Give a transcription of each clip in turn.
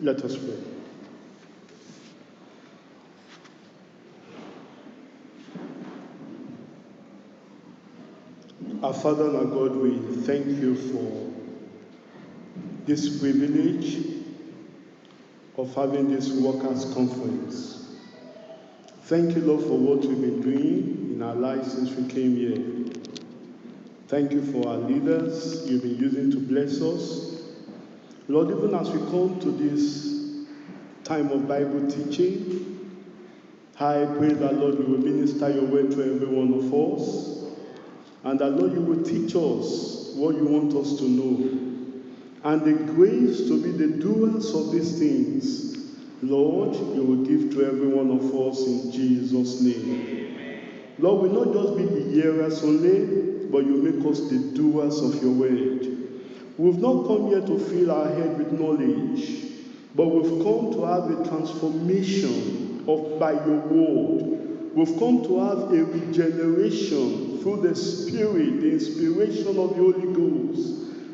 Let us pray. Our Father and our God, we thank you for this privilege of having this workers' conference. Thank you, Lord, for what we've been doing in our lives since we came here. Thank you for our leaders you've been using to bless us. Lord, even as we come to this time of Bible teaching, I pray that, Lord, you will minister your word to every one of us. And that, Lord, you will teach us what you want us to know. And the grace to be the doers of these things, Lord, you will give to every one of us in Jesus' name. Lord, will not just be the hearers only, but you make us the doers of your word. We've not come here to fill our head with knowledge, but we've come to have a transformation by your word. We've come to have a regeneration through the Spirit, the inspiration of the Holy Ghost.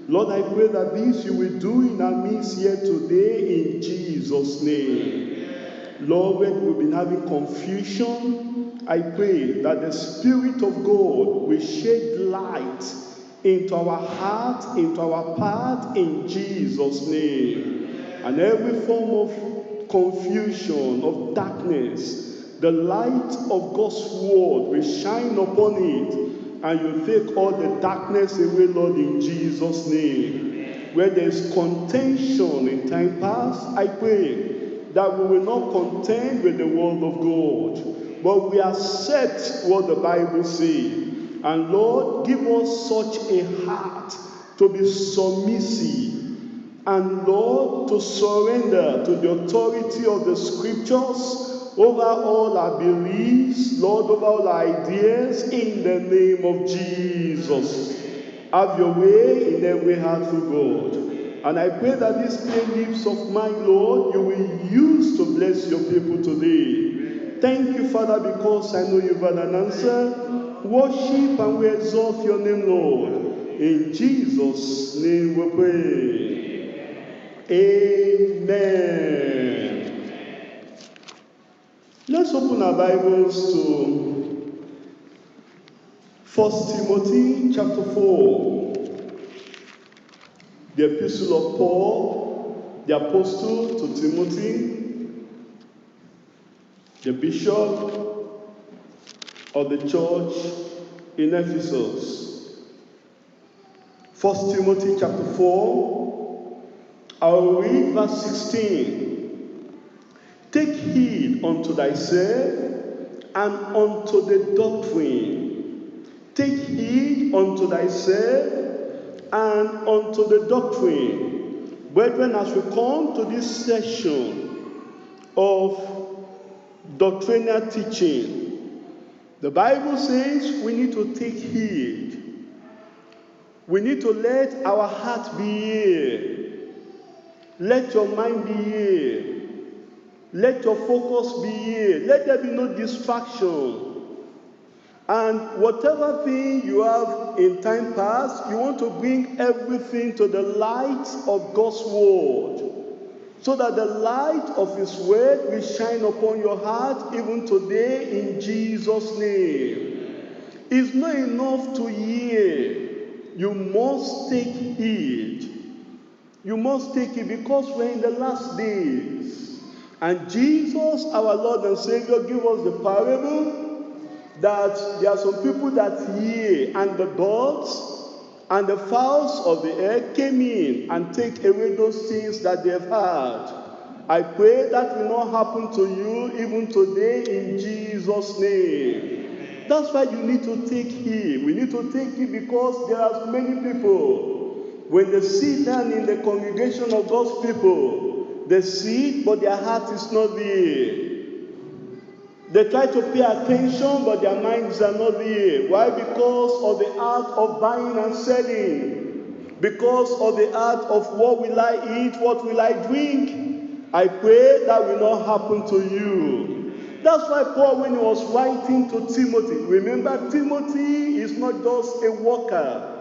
Lord, I pray that this you will do in our midst here today in Jesus' name. Lord, when we've been having confusion, I pray that the Spirit of God will shed light into our heart, into our path in Jesus' name. And every form of confusion, of darkness, the light of God's word will shine upon it, and you take all the darkness away, Lord, in Jesus' name. Where there is contention in time past, I pray that we will not contend with the word of God, but we accept what the Bible says. And Lord, give us such a heart to be submissive, and Lord, to surrender to the authority of the scriptures over all our beliefs, Lord, over all our ideas, in the name of Jesus. Have your way in every heart through God. And I pray that these plain lips of mine, Lord, you will use to bless your people today. Thank you, Father, because I know you've had an answer. Worship and we exalt your name, Lord. In Jesus' name we pray. Amen. Let's open our Bibles to 1 Timothy chapter 4. The epistle of Paul, the apostle to Timothy, the bishop of the church in Ephesus. 1 Timothy chapter 4, I will read verse 16. Take heed unto thyself and unto the doctrine. Take heed unto thyself and unto the doctrine. Brethren, as we come to this session of doctrinal teaching, the Bible says we need to take heed. We need to let our heart be here. Let your mind be here. Let your focus be here. Let there be no distraction. And whatever thing you have in time past, you want to bring everything to the light of God's word, so that the light of his word will shine upon your heart even today in Jesus' name. It's not enough to hear. You must take heed. You must take it, because we're in the last days. And Jesus, our Lord and Savior, gave us the parable that there are some people that hear, and the birds and the fowls of the air came in and take away those things that they have heard. I pray that will not happen to you even today in Jesus' name. That's why you need to take heed. We need to take it because there are many people, when they sit down in the congregation of God's people, they see, but their heart is not there. They try to pay attention, but their minds are not there. Why? Because of the art of buying and selling. Because of the art of what will I eat, what will I drink. I pray that will not happen to you. That's why Paul, when he was writing to Timothy, remember, Timothy is not just a worker.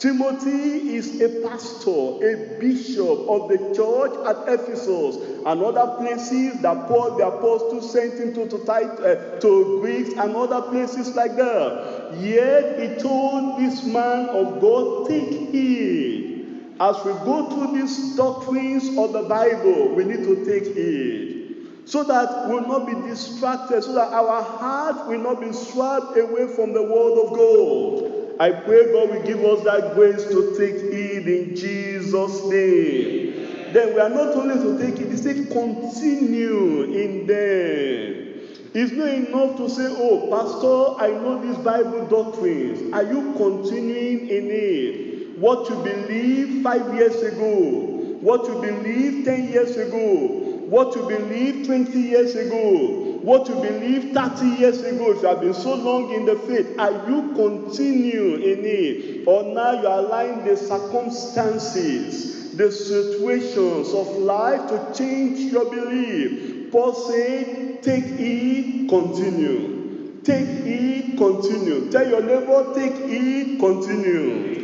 Timothy is a pastor, a bishop of the church at Ephesus and other places that Paul the apostle sent him to Greeks and other places like that. Yet he told this man of God, take heed. As we go through these doctrines of the Bible, we need to take heed, so that we'll not be distracted, so that our heart will not be swept away from the word of God. I pray God will give us that grace to take heed in Jesus' name. Then we are not only to take it, he said continue in them. It's not enough to say, oh, Pastor, I know these Bible doctrines. Are you continuing in it? What you believed 5 years ago, what you believed 10 years ago, what you believed 20 years ago, what you believed 30 years ago, if you have been so long in the faith, are you continue in it? Or now you are allowing the circumstances, the situations of life to change your belief? Paul said, take heed, continue. Take heed, continue. Tell your neighbor, take heed, continue.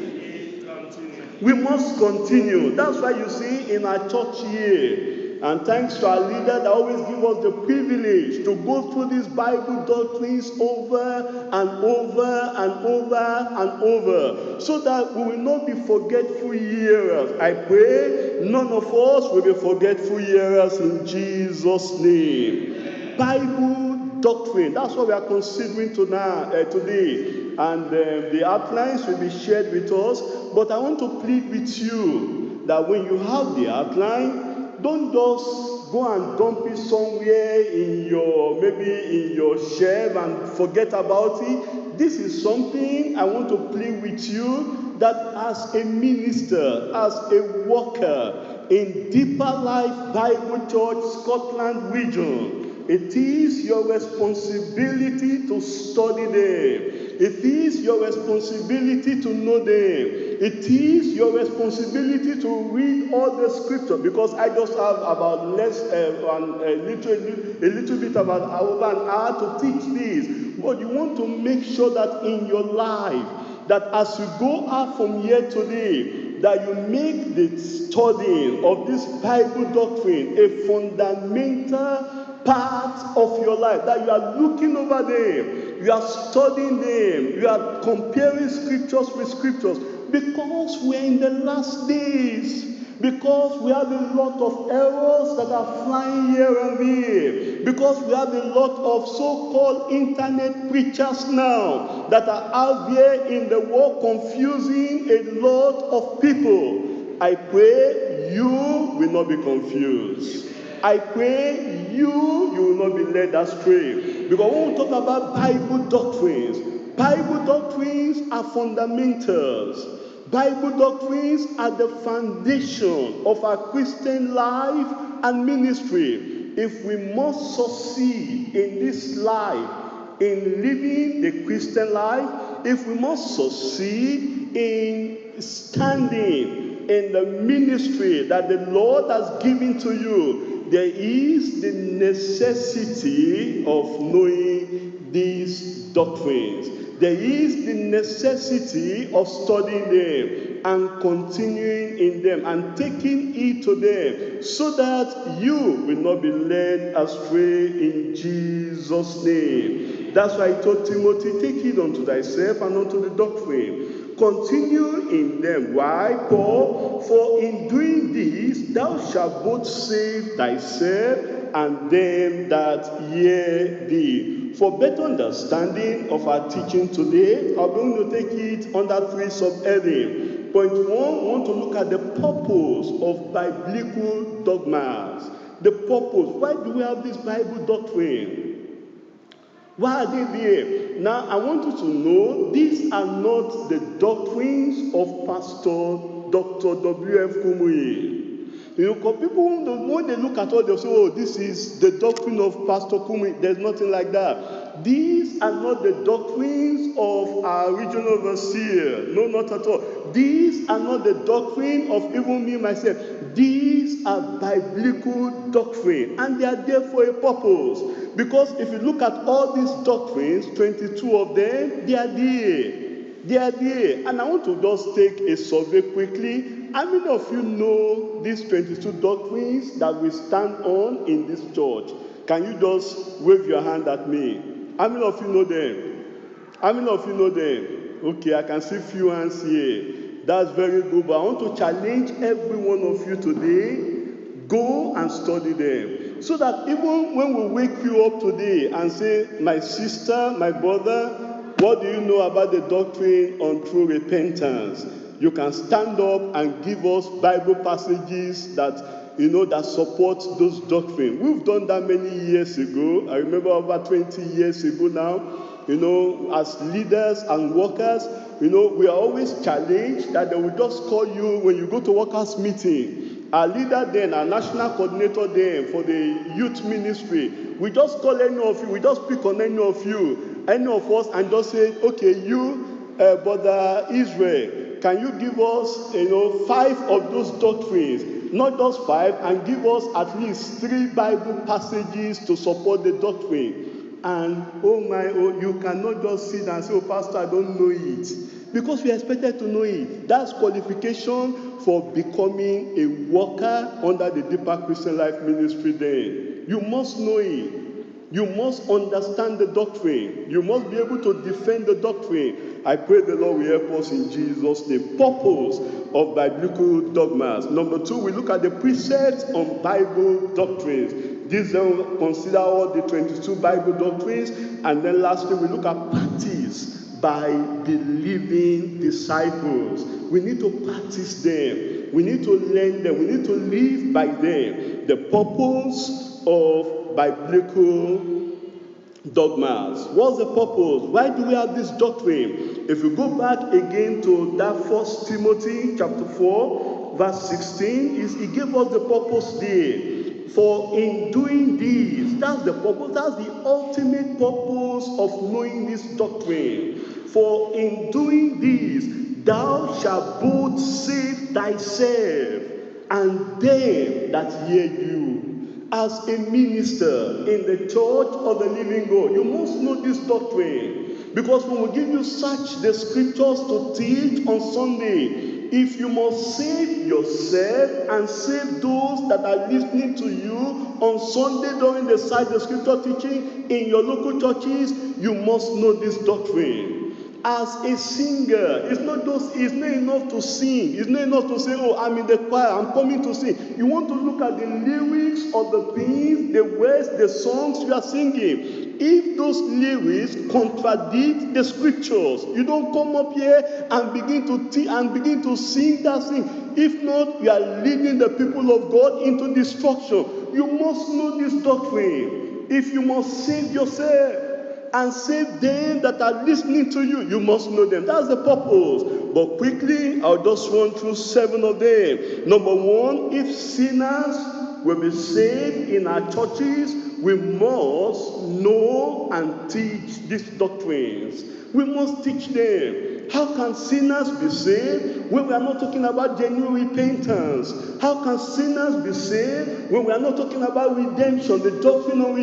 We must continue. That's why you see in our church here, and thanks to our leader that always give us the privilege to go through these Bible doctrines over and over and over and over, so that we will not be forgetful hearers. I pray none of us will be forgetful hearers in Jesus' name. Bible doctrine, that's what we are considering today. And the outlines will be shared with us. But I want to plead with you that when you have the outline, don't just go and dump it somewhere in your shelf and forget about it. This is something I want to plead with you, that as a minister, as a worker in Deeper Life Bible Church, Scotland region, it is your responsibility to study them. It is your responsibility to know them. It is your responsibility to read all the scripture, because I just have about a little bit about over an hour to teach this. But you want to make sure that in your life, that as you go out from here today, that you make the studying of this Bible doctrine a fundamental part of your life, that you are looking over them, you are studying them, you are comparing scriptures with scriptures, because we are in the last days, because we have a lot of errors that are flying here and there, because we have a lot of so-called internet preachers now that are out there in the world confusing a lot of people. I pray you will not be confused. I pray you will not be led astray. Because when we talk about Bible doctrines are fundamentals. Bible doctrines are the foundation of our Christian life and ministry. If we must succeed in this life, in living the Christian life, if we must succeed in standing in the ministry that the Lord has given to you, there is the necessity of knowing these doctrines. There is the necessity of studying them and continuing in them and taking heed to them, so that you will not be led astray in Jesus' name. That's why he told Timothy, take heed unto thyself and unto the doctrine. Continue in them. Why, Paul? For in doing this, thou shalt both save thyself and them that hear thee. For better understanding of our teaching today, I'm going to take it under 3 subheadings. Point 1, we want to look at the purpose of biblical dogmas. The purpose. Why do we have this Bible doctrine? Why are they there? Now, I want you to know, these are not the doctrines of Pastor Dr. W.F. Kumuyi. You know, because people, when they look at all, they'll say, oh, this is the doctrine of Pastor Kumuyi. There's nothing like that. These are not the doctrines of our regional overseer. No, not at all. These are not the doctrine of even me, myself. These are biblical doctrine, and they are there for a purpose. Because if you look at all these doctrines, 22 of them, they are there. They are there. And I want to just take a survey quickly. How many of you know these 22 doctrines that we stand on in this church? Can you just wave your hand at me? How many of you know them? How many of you know them? Okay, I can see few hands here. That's very good. But I want to challenge every one of you today. Go and study them. So that even when we wake you up today and say, my sister, my brother, what do you know about the doctrine on true repentance? You can stand up and give us Bible passages that that support those doctrines. We've done that many years ago. I remember over 20 years ago now, as leaders and workers, we are always challenged that they will just call you when you go to workers' meeting. Our leader then, our national coordinator then for the youth ministry, we just call any of you, we just pick on any of us, and just say, okay, you, Brother Israel, can you give us, 5 of those doctrines? Not just 5, and give us at least 3 Bible passages to support the doctrine. And you cannot just sit and say, oh, Pastor, I don't know it. Because we are expected to know it. That's qualification for becoming a worker under the Deeper Christian Life Ministry then. You must know it. You must understand the doctrine. You must be able to defend the doctrine. I pray the Lord will help us in Jesus' name. Purpose of biblical dogmas. Number 2, we look at the precepts on Bible doctrines. This will consider all the 22 Bible doctrines. And then lastly, we look at practice by believing disciples. We need to practice them. We need to learn them. We need to live by them. The purpose of biblical dogmas. What's the purpose? Why do we have this doctrine? If we go back again to that 1 Timothy chapter 4, verse 16, he gave us the purpose there. For in doing this, that's the purpose, that's the ultimate purpose of knowing this doctrine. For in doing this, thou shalt both save thyself and them that hear you. As a minister in the church of the living God, you must know this doctrine. Because when we give you such the scriptures to teach on Sunday, if you must save yourself and save those that are listening to you on Sunday during the scripture teaching in your local churches, you must know this doctrine. As a singer, it's not enough to sing. It's not enough to say, oh, I'm in the choir, I'm coming to sing. You want to look at the lyrics of the things, the words, the songs you are singing. If those lyrics contradict the scriptures, you don't come up here and begin to sing that thing. If not, you are leading the people of God into destruction. You must know this doctrine. If you must save yourself and save them that are listening to you, you must know them. That's the purpose. But quickly, I'll just run through 7 of them. Number 1, if sinners will be saved in our churches, we must know and teach these doctrines. We must teach them. How can sinners be saved when we are not talking about genuine repentance? How can sinners be saved when we are not talking about redemption, the doctrine on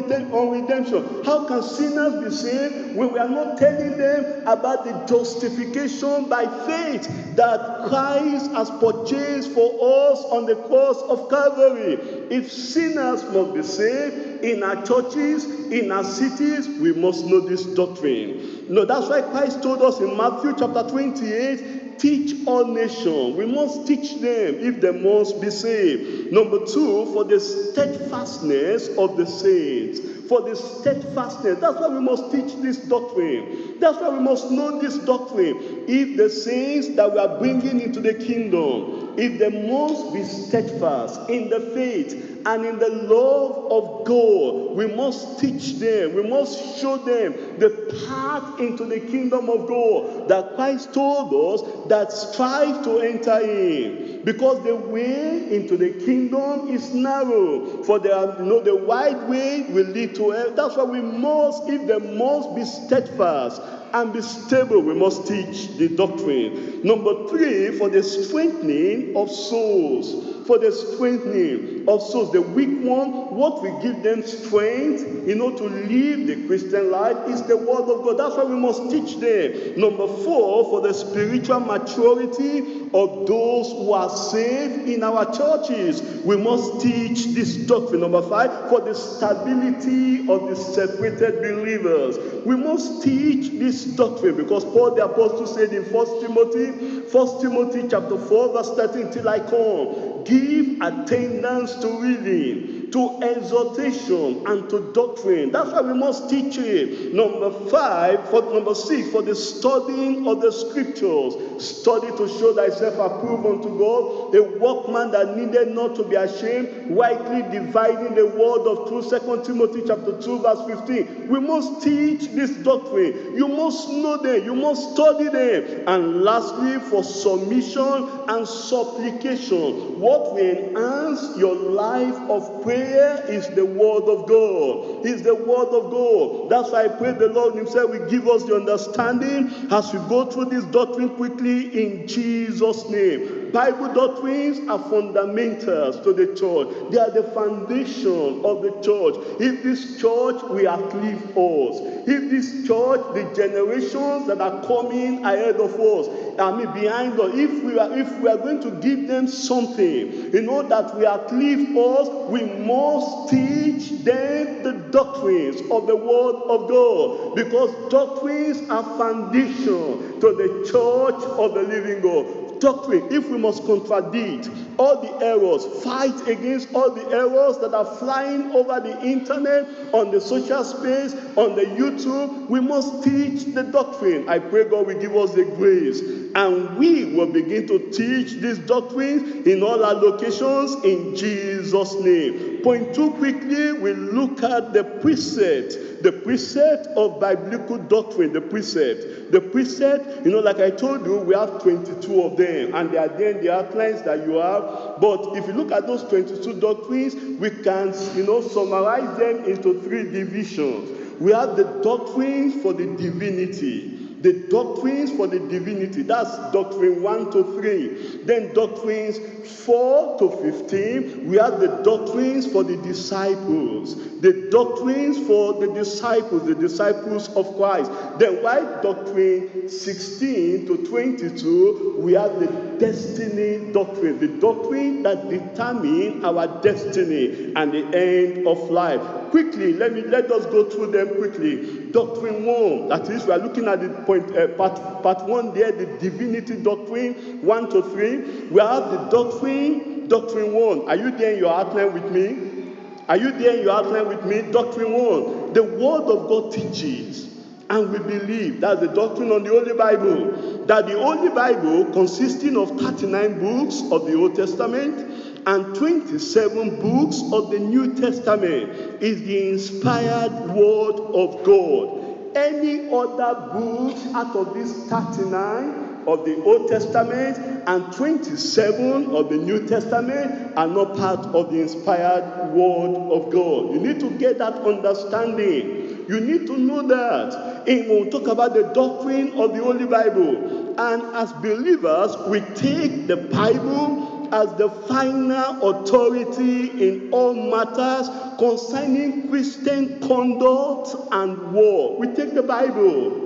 redemption? How can sinners be saved when we are not telling them about the justification by faith that Christ has purchased for us on the cross of Calvary? If sinners must be saved in our churches, in our cities, we must know this doctrine. No, that's why Christ told us in Matthew chapter 28, teach all nations. We must teach them if they must be saved. Number 2, for the steadfastness of the saints. For the steadfastness. That's why we must teach this doctrine. That's why we must know this doctrine. If the saints that we are bringing into the kingdom, if they must be steadfast in the faith and in the love of God, we must teach them, we must show them the path into the kingdom of God that Christ told us that strive to enter in. Because the way into the kingdom is narrow, for the wide way will lead to hell. That's why we must, if they must be steadfast and be stable, we must teach the doctrine. Number 3, for the strengthening of souls. for the strengthening of souls. The weak one, what will give them strength, to live the Christian life is the word of God. That's why we must teach them. Number 4, for the spiritual maturity of those who are saved in our churches, we must teach this doctrine. Number 5, for the stability of the separated believers, we must teach this doctrine, because Paul the Apostle said in 1 Timothy chapter 4 verse 13, till I come, give attendance to reading, to exhortation, and to doctrine. That's why we must teach it. Number 6, for the studying of the scriptures. Study to show thyself approved unto God, a workman that needed not to be ashamed, rightly dividing the word of truth. 2 Timothy chapter 2 verse 15. We must teach this doctrine. You must know them. You must study them. And lastly, for submission and supplication. What will enhance your life of prayer is the word of God. Is the word of God. That's why I pray the Lord himself will give us the understanding as we go through this doctrine quickly in Jesus' name. Bible doctrines are fundamentals to the church. They are the foundation of the church. If this church will uplift us, if this church, the generations that are coming ahead of us, behind us, if we are going to give them something, that will uplift us, we must teach them the doctrines of the word of God, because doctrines are foundation to the church of the living God. Doctrine, if we must contradict all the errors, fight against all the errors that are flying over the internet, on the social space, on the YouTube, we must teach the doctrine. I pray God will give us the grace, and we will begin to teach these doctrines in all our locations in Jesus' name. Point 2 quickly, we look at the precept of biblical doctrine. The precept, like I told you, we have 22 of them, and they are there in the outlines that you have. But if you look at those 22 doctrines, we can, summarize them into 3 divisions. We have the doctrines for the divinity. The doctrines for the divinity, that's doctrine 1 to 3. Then doctrines 4 to 15, we have the doctrines for the disciples. The doctrines for the disciples of Christ. Then right doctrine 16 to 22, we have the destiny doctrine. The doctrine that determines our destiny and the end of life. Quickly, let us go through them quickly. Doctrine 1, that is, we are looking at the part 1 there, the divinity doctrine, 1 to 3. We have the doctrine 1. Are you there in your outline with me? Doctrine 1. The word of God teaches, and we believe, that's the doctrine on the Holy Bible, that the Holy Bible, consisting of 39 books of the Old Testament and 27 books of the New Testament, is the inspired word of God. Any other books out of these 39 of the Old Testament and 27 of the New Testament are not part of the inspired word of God. You need to get that understanding. You need to know that. And we'll talk about the doctrine of the Holy Bible. And as believers, we take the Bible as the final authority in all matters concerning Christian conduct and war. We take the Bible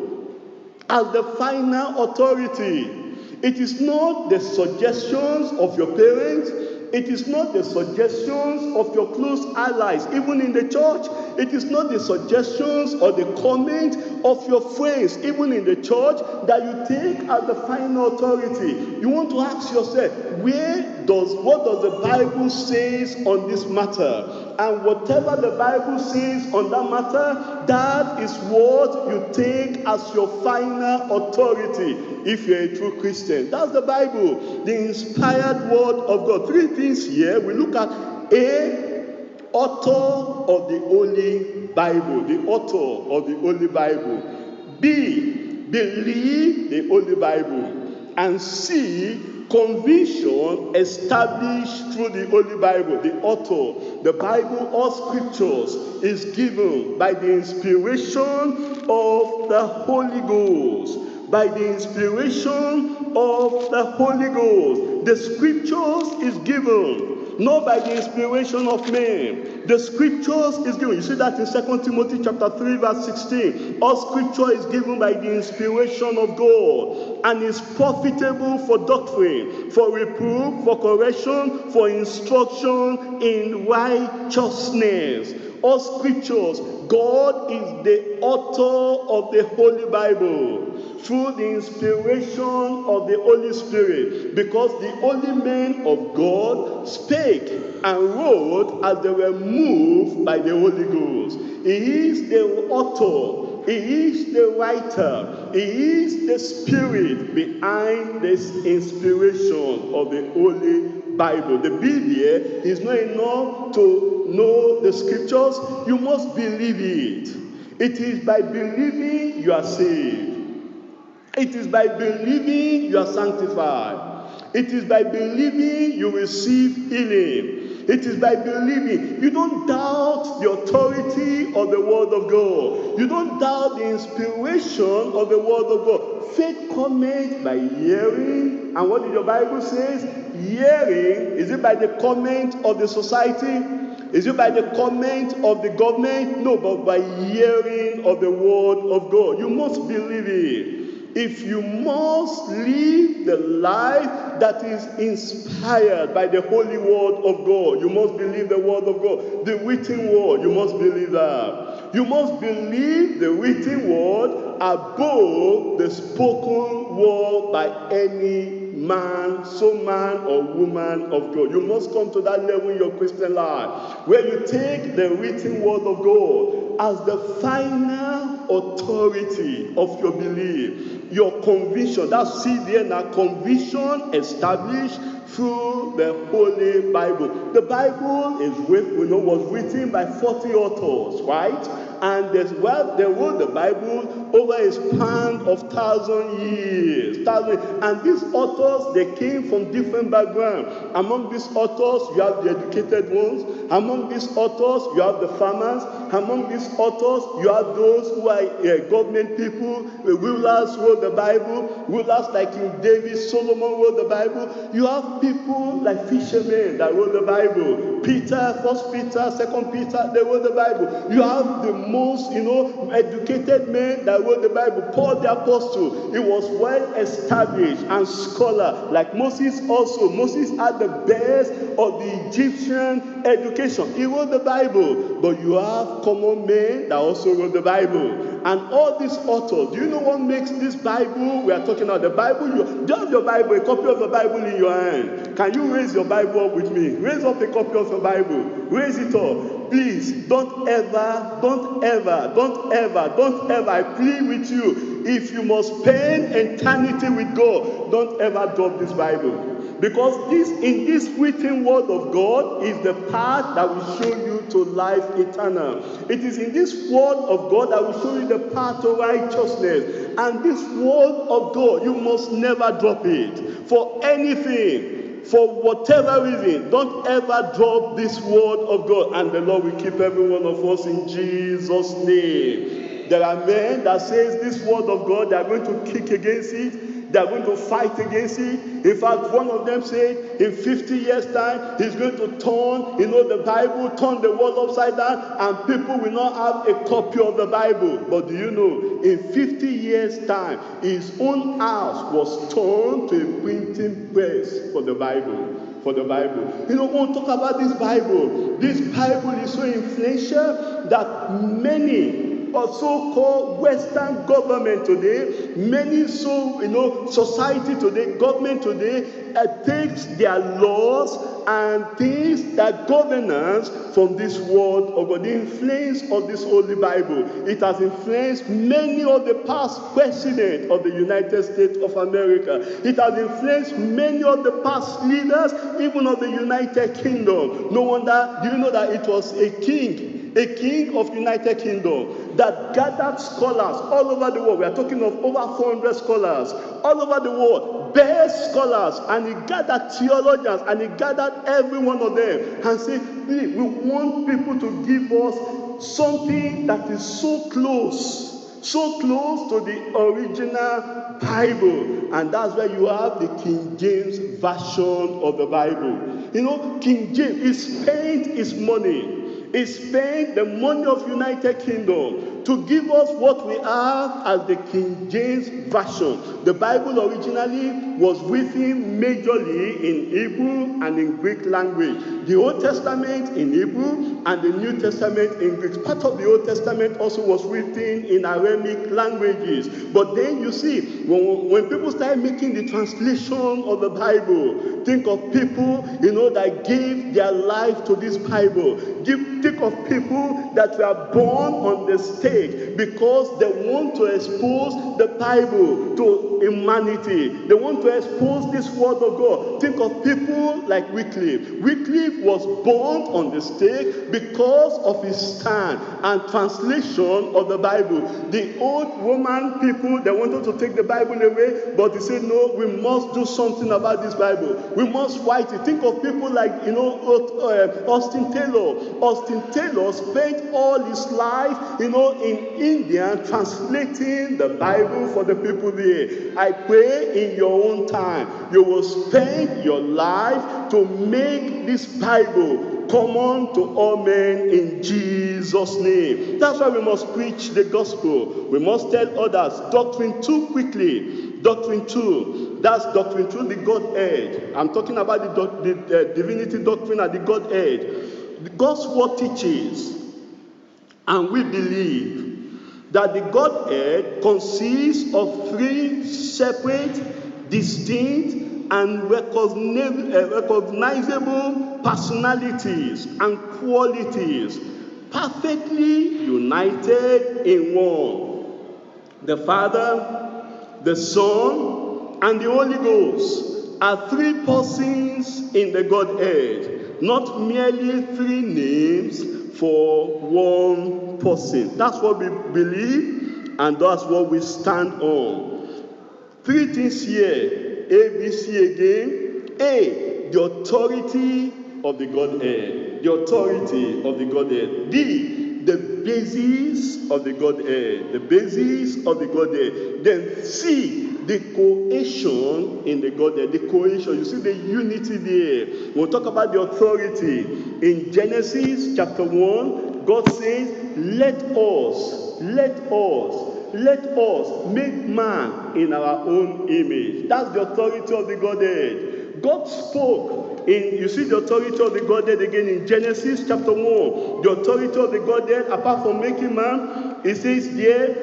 as the final authority. It is not the suggestions of your parents. It is not the suggestions of your close allies, even in the church. It is not the suggestions or the comment of your friends, even in the church, that you take as the final authority. You want to ask yourself, what does the Bible say on this matter? And whatever the Bible says on that matter, that is what you take as your final authority if you're a true Christian. That's the Bible, the inspired word of God. 3 things here. We look at author of the Holy Bible, the author of the Holy Bible. B, believe the Holy Bible. And C, conviction established through the Holy Bible. The author, the Bible, all scriptures is given by the inspiration of the Holy Ghost. By the inspiration of the Holy Ghost. The scriptures is given not by the inspiration of men. The scriptures is given. You see that in 2 Timothy chapter 3, verse 16. All scripture is given by the inspiration of God and is profitable for doctrine, for reproof, for correction, for instruction in righteousness. All scriptures, God is the author of the Holy Bible through the inspiration of the Holy Spirit, because the holy men of God spake and wrote as they were moved by the Holy Ghost. He is the author, he is the writer, he is the spirit behind this inspiration of the Holy Bible. The Bible is not enough to know the scriptures, you must believe it. It is by believing you are saved. It is by believing you are sanctified. It is by believing you receive healing. It is by believing. You don't doubt the authority of the word of God. You don't doubt the inspiration of the word of God. Faith comes by hearing. And what did your Bible say? Hearing. Is it by the comment of the society? Is it by the comment of the government? No, but by hearing of the word of God. You must believe it. If you must live the life that is inspired by the holy word of God, you must believe the word of God. The written word, you must believe that. You must believe the written word above the spoken word by any man, man or woman of God. You must come to that level in your Christian life, where you take the written word of God as the final authority of your belief. Your conviction, that's see there now, conviction established through the Holy Bible. The Bible is was written by 40 authors, right? And they wrote the Bible over a span of 1,000 years. And these authors, they came from different backgrounds. Among these authors, you have the educated ones. Among these authors, you have the farmers. Among these authors, you have those who are government people, rulers wrote the Bible. Rulers like King David, Solomon wrote the Bible. You have people like fishermen that wrote the Bible. Peter, 1 Peter, 2 Peter, they wrote the Bible. You have the most, educated men that wrote the Bible. Paul the Apostle, he was well established and scholar, like Moses also. Moses had the best of the Egyptian education. He wrote the Bible. But you have common men that also wrote the Bible. And all these authors, do you know what makes this Bible we are talking about? The Bible, do you have your Bible, a copy of the Bible in your hand? Can you raise your Bible up with me? Raise up a copy of your Bible. Raise it up. Please, don't ever, I plead with you, if you must spend eternity with God, don't ever drop this Bible. Because in this written word of God is the path that will show you to life eternal. It is in this word of God that will show you the path to righteousness. And this word of God, you must never drop it. For anything. For whatever reason, don't ever drop this word of God. And the Lord will keep every one of us in Jesus' name. There are men that says this word of God, they are going to kick against it. They are going to fight against it. In fact, one of them said, in 50 years' time, he's going to turn, the Bible, turn the world upside down, and people will not have a copy of the Bible. But do you know, in 50 years' time, his own house was turned to a printing press for the Bible. For the Bible. We want to talk about this Bible. This Bible is so influential that many of so-called Western government today, many society today, government today, takes their laws and things that governance from this word of God. The influence of this Holy Bible, it has influenced many of the past presidents of the United States of America. It has influenced many of the past leaders, even of the United Kingdom. No wonder, do you know that it was a king of United Kingdom that gathered scholars all over the world. We are talking of over 400 scholars all over the world, best scholars, and he gathered theologians, and he gathered every one of them and said, we want people to give us something that is so close to the original Bible. And that's where you have the King James version of the Bible. King James, he spent his money. He spent the money of United Kingdom to give us what we have as the King James Version. The Bible originally was written majorly in Hebrew and in Greek language. The Old Testament in Hebrew and the New Testament in Greek. Part of the Old Testament also was written in Aramaic languages. But then you see, when people start making the translation of the Bible, think of people, that gave their life to this Bible. Think of people that were born on the stage because they want to expose the Bible to humanity. They want to expose this word of God. Think of people like Wycliffe. Wycliffe was born on the stage because of his stand and translation of the Bible. The old Roman people, they wanted to take the Bible away, but they said, no, we must do something about this Bible. We must write it. Think of people like, Austin Taylor. Austin Taylor spent all his life, in India translating the Bible for the people there. I pray in your own time, you will spend your life to make this Bible common to all men in Jesus' name. That's why we must preach the gospel. We must tell others. Doctrine 2 quickly. Doctrine 2. That's doctrine 2, the Godhead. I'm talking about the divinity doctrine and the Godhead. God's word teaches, and we believe, that the Godhead consists of 3 separate, distinct, and recognizable personalities and qualities, perfectly united in one. The Father, the Son, and the Holy Ghost are 3 persons in the Godhead, not merely 3 names for one person. That's what we believe, and that's what we stand on. 3 things here. A, B, C again. A, the authority of the Godhead. The authority of the Godhead. B, the basis of the Godhead. The basis of the Godhead. Then C, the cohesion in the Godhead. The cohesion. You see the unity there. We'll talk about the authority. In Genesis chapter 1, God says, let us make man in our own image. That's the authority of the Godhead. God spoke you see the authority of the Godhead again in Genesis chapter 1. The authority of the Godhead, apart from making man, it says there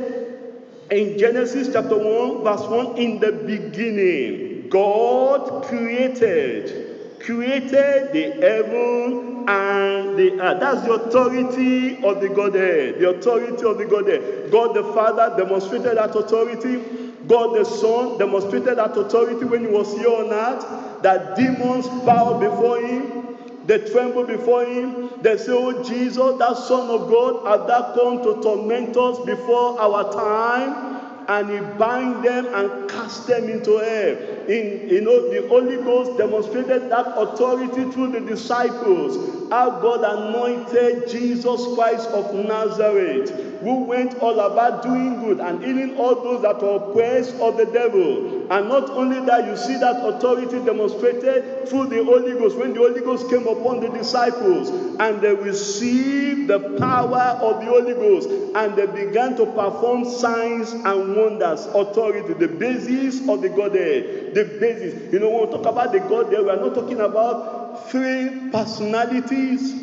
in Genesis chapter 1, verse 1, in the beginning, God created the heaven and the earth. That's the authority of the Godhead. The authority of the Godhead. God the Father demonstrated that authority. God the Son demonstrated that authority when he was here on earth. That demons bowed before him. They trembled before him. They say, oh Jesus, that Son of God, has thou come to torment us before our time? And he bind them and cast them into hell. The Holy Ghost demonstrated that authority through the disciples. How God anointed Jesus Christ of Nazareth, who went all about doing good and healing all those that were oppressed of the devil. And not only that, you see that authority demonstrated through the Holy Ghost. When the Holy Ghost came upon the disciples and they received the power of the Holy Ghost and they began to perform signs and wonders. Authority, the basis of the Godhead. The basis. When we talk about the Godhead, we are not talking about 3 personalities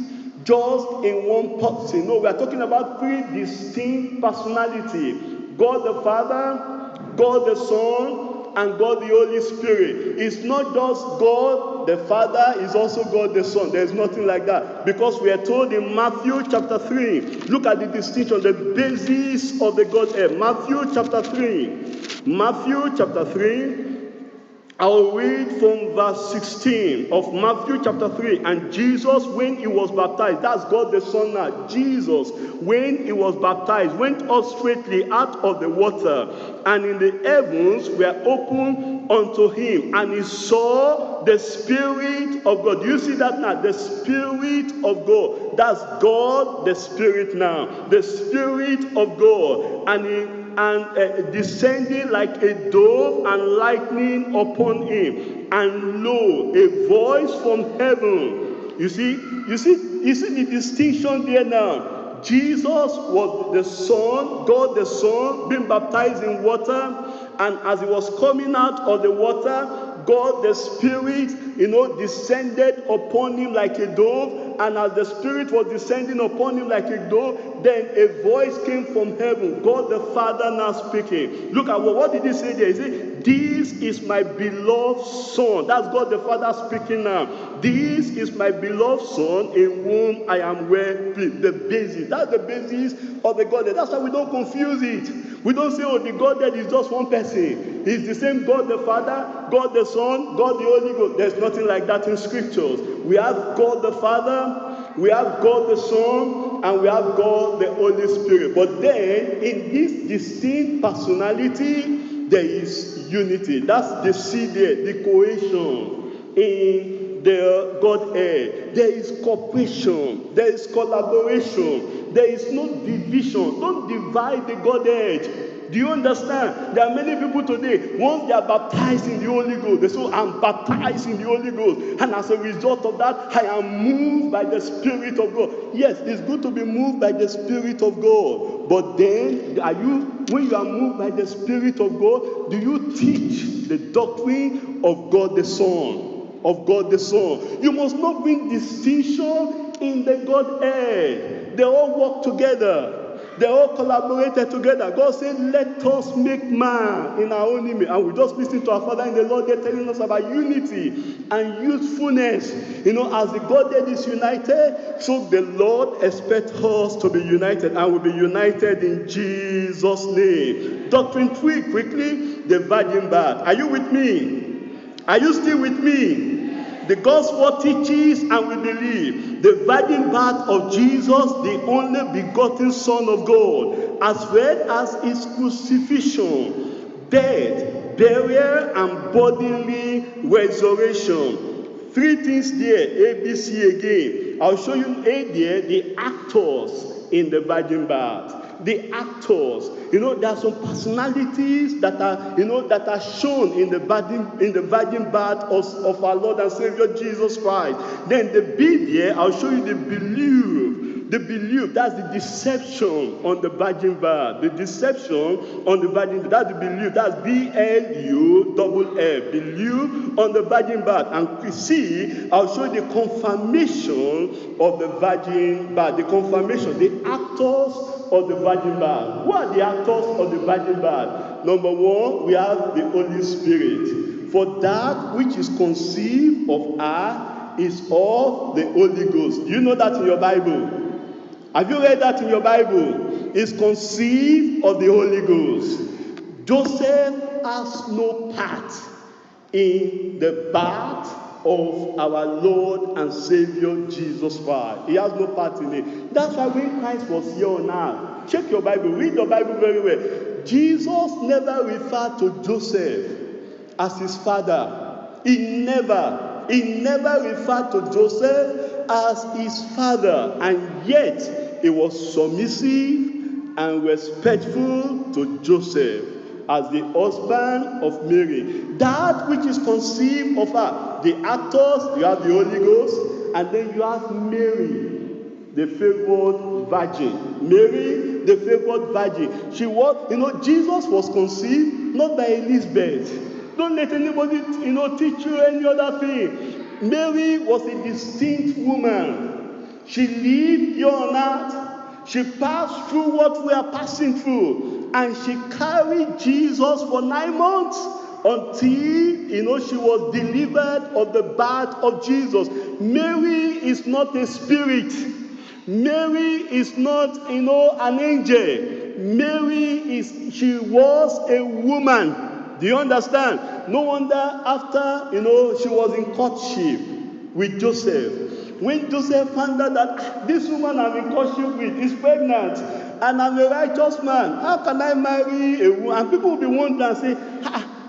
just in one person. No, we are talking about 3 distinct personalities. God the Father, God the Son, and God the Holy Spirit. It's not just God the Father, it's also God the Son. There's nothing like that. Because we are told in Matthew chapter 3, look at the distinction, the basis of the Godhead. Matthew chapter 3. Matthew chapter 3. I'll read from verse 16 of Matthew chapter 3. And Jesus, when he was baptized, that's God the Son now. Jesus, when he was baptized, went up straightly out of the water, and in the heavens were opened unto him, and he saw the Spirit of God. Do you see that now? The Spirit of God. That's God the Spirit now. The Spirit of God. And he descending like a dove and lightning upon him. And lo, a voice from heaven. You see the distinction there now. Jesus was the Son, God the Son, being baptized in water, and as he was coming out of the water, God the Spirit, descended upon him like a dove, and as the Spirit was descending upon him like a dove, then a voice came from heaven, God the Father now speaking. Look at what did he say there? He said, "This is my beloved Son." That's God the Father speaking now. "This is my beloved Son, in whom I am well pleased." The basis. That's the basis of the Godhead. That's why we don't confuse it. We don't say, the Godhead is just one person. It's the same God the Father, God the Son, God the Holy Ghost. There's nothing like that in Scriptures. We have God the Father, we have God the Son, and we have God the Holy Spirit. But then, in this distinct personality, there is unity. That's the seed there, the cohesion in the Godhead. There is cooperation, there is collaboration, there is no division. Don't divide the Godhead. Do you understand? There are many people today, once they are baptized in the Holy Ghost, they say, "I'm baptized in the Holy Ghost, and as a result of that, I am moved by the Spirit of God." Yes, it's good to be moved by the Spirit of God, but then, when you are moved by the Spirit of God, do you teach the doctrine of God the Son? Of God the Son. You must not bring distinction in the Godhead. They all work together. They all collaborated together. God said, "Let us make man in our own image." And we just listen to our Father in the Lord. They're telling us about unity and youthfulness. As the Godhead is united, so the Lord expects us to be united, and we'll be united in Jesus' name. Doctrine 3, quickly, the virgin birth. Are you with me? Are you still with me? The gospel teaches, and we believe, the virgin birth of Jesus, the only begotten Son of God, as well as his crucifixion, death, burial, and bodily resurrection. 3 things there, A, B, C again. I'll show you A there, the actors in the virgin birth. The actors, there are some personalities that are shown in the virgin birth of our Lord and Savior Jesus Christ. Then the B there, I'll show you the belief. The belief, that's the deception on the virgin birth. The deception on the virgin birth, that's the belief. That's BLUFF, belief on the virgin birth. And C, I'll show you the confirmation of the virgin birth. The confirmation, the actors of the virgin birth. Who are the actors of the virgin birth? Number 1, we have the Holy Spirit. For that which is conceived of her is of the Holy Ghost. Do you know that in your Bible? Have you read that in your Bible? It's conceived of the Holy Ghost. Joseph has no part in the birth of our Lord and Savior Jesus Christ. He has no part in it. That's why when Christ was here on earth, check your Bible, read the Bible very well. Jesus never referred to Joseph as his father. He never referred to Joseph as his father, and yet he was submissive and respectful to Joseph as the husband of Mary. That which is conceived of her, the actors, you have the Holy Ghost, and then you have Mary, the favored virgin. Mary, the favored virgin. She was, Jesus was conceived not by Elizabeth. Don't let anybody, teach you any other thing. Mary was a distinct woman. She lived here on earth. She passed through what we are passing through. And she carried Jesus for 9 months until, she was delivered of the birth of Jesus. Mary is not a spirit. Mary is not, an angel. She was a woman. Do you understand? No wonder after, she was in courtship with Joseph. When Joseph found out that this woman I'm in courtship with is pregnant, and I'm a righteous man, how can I marry a woman? And people will be wondering and say,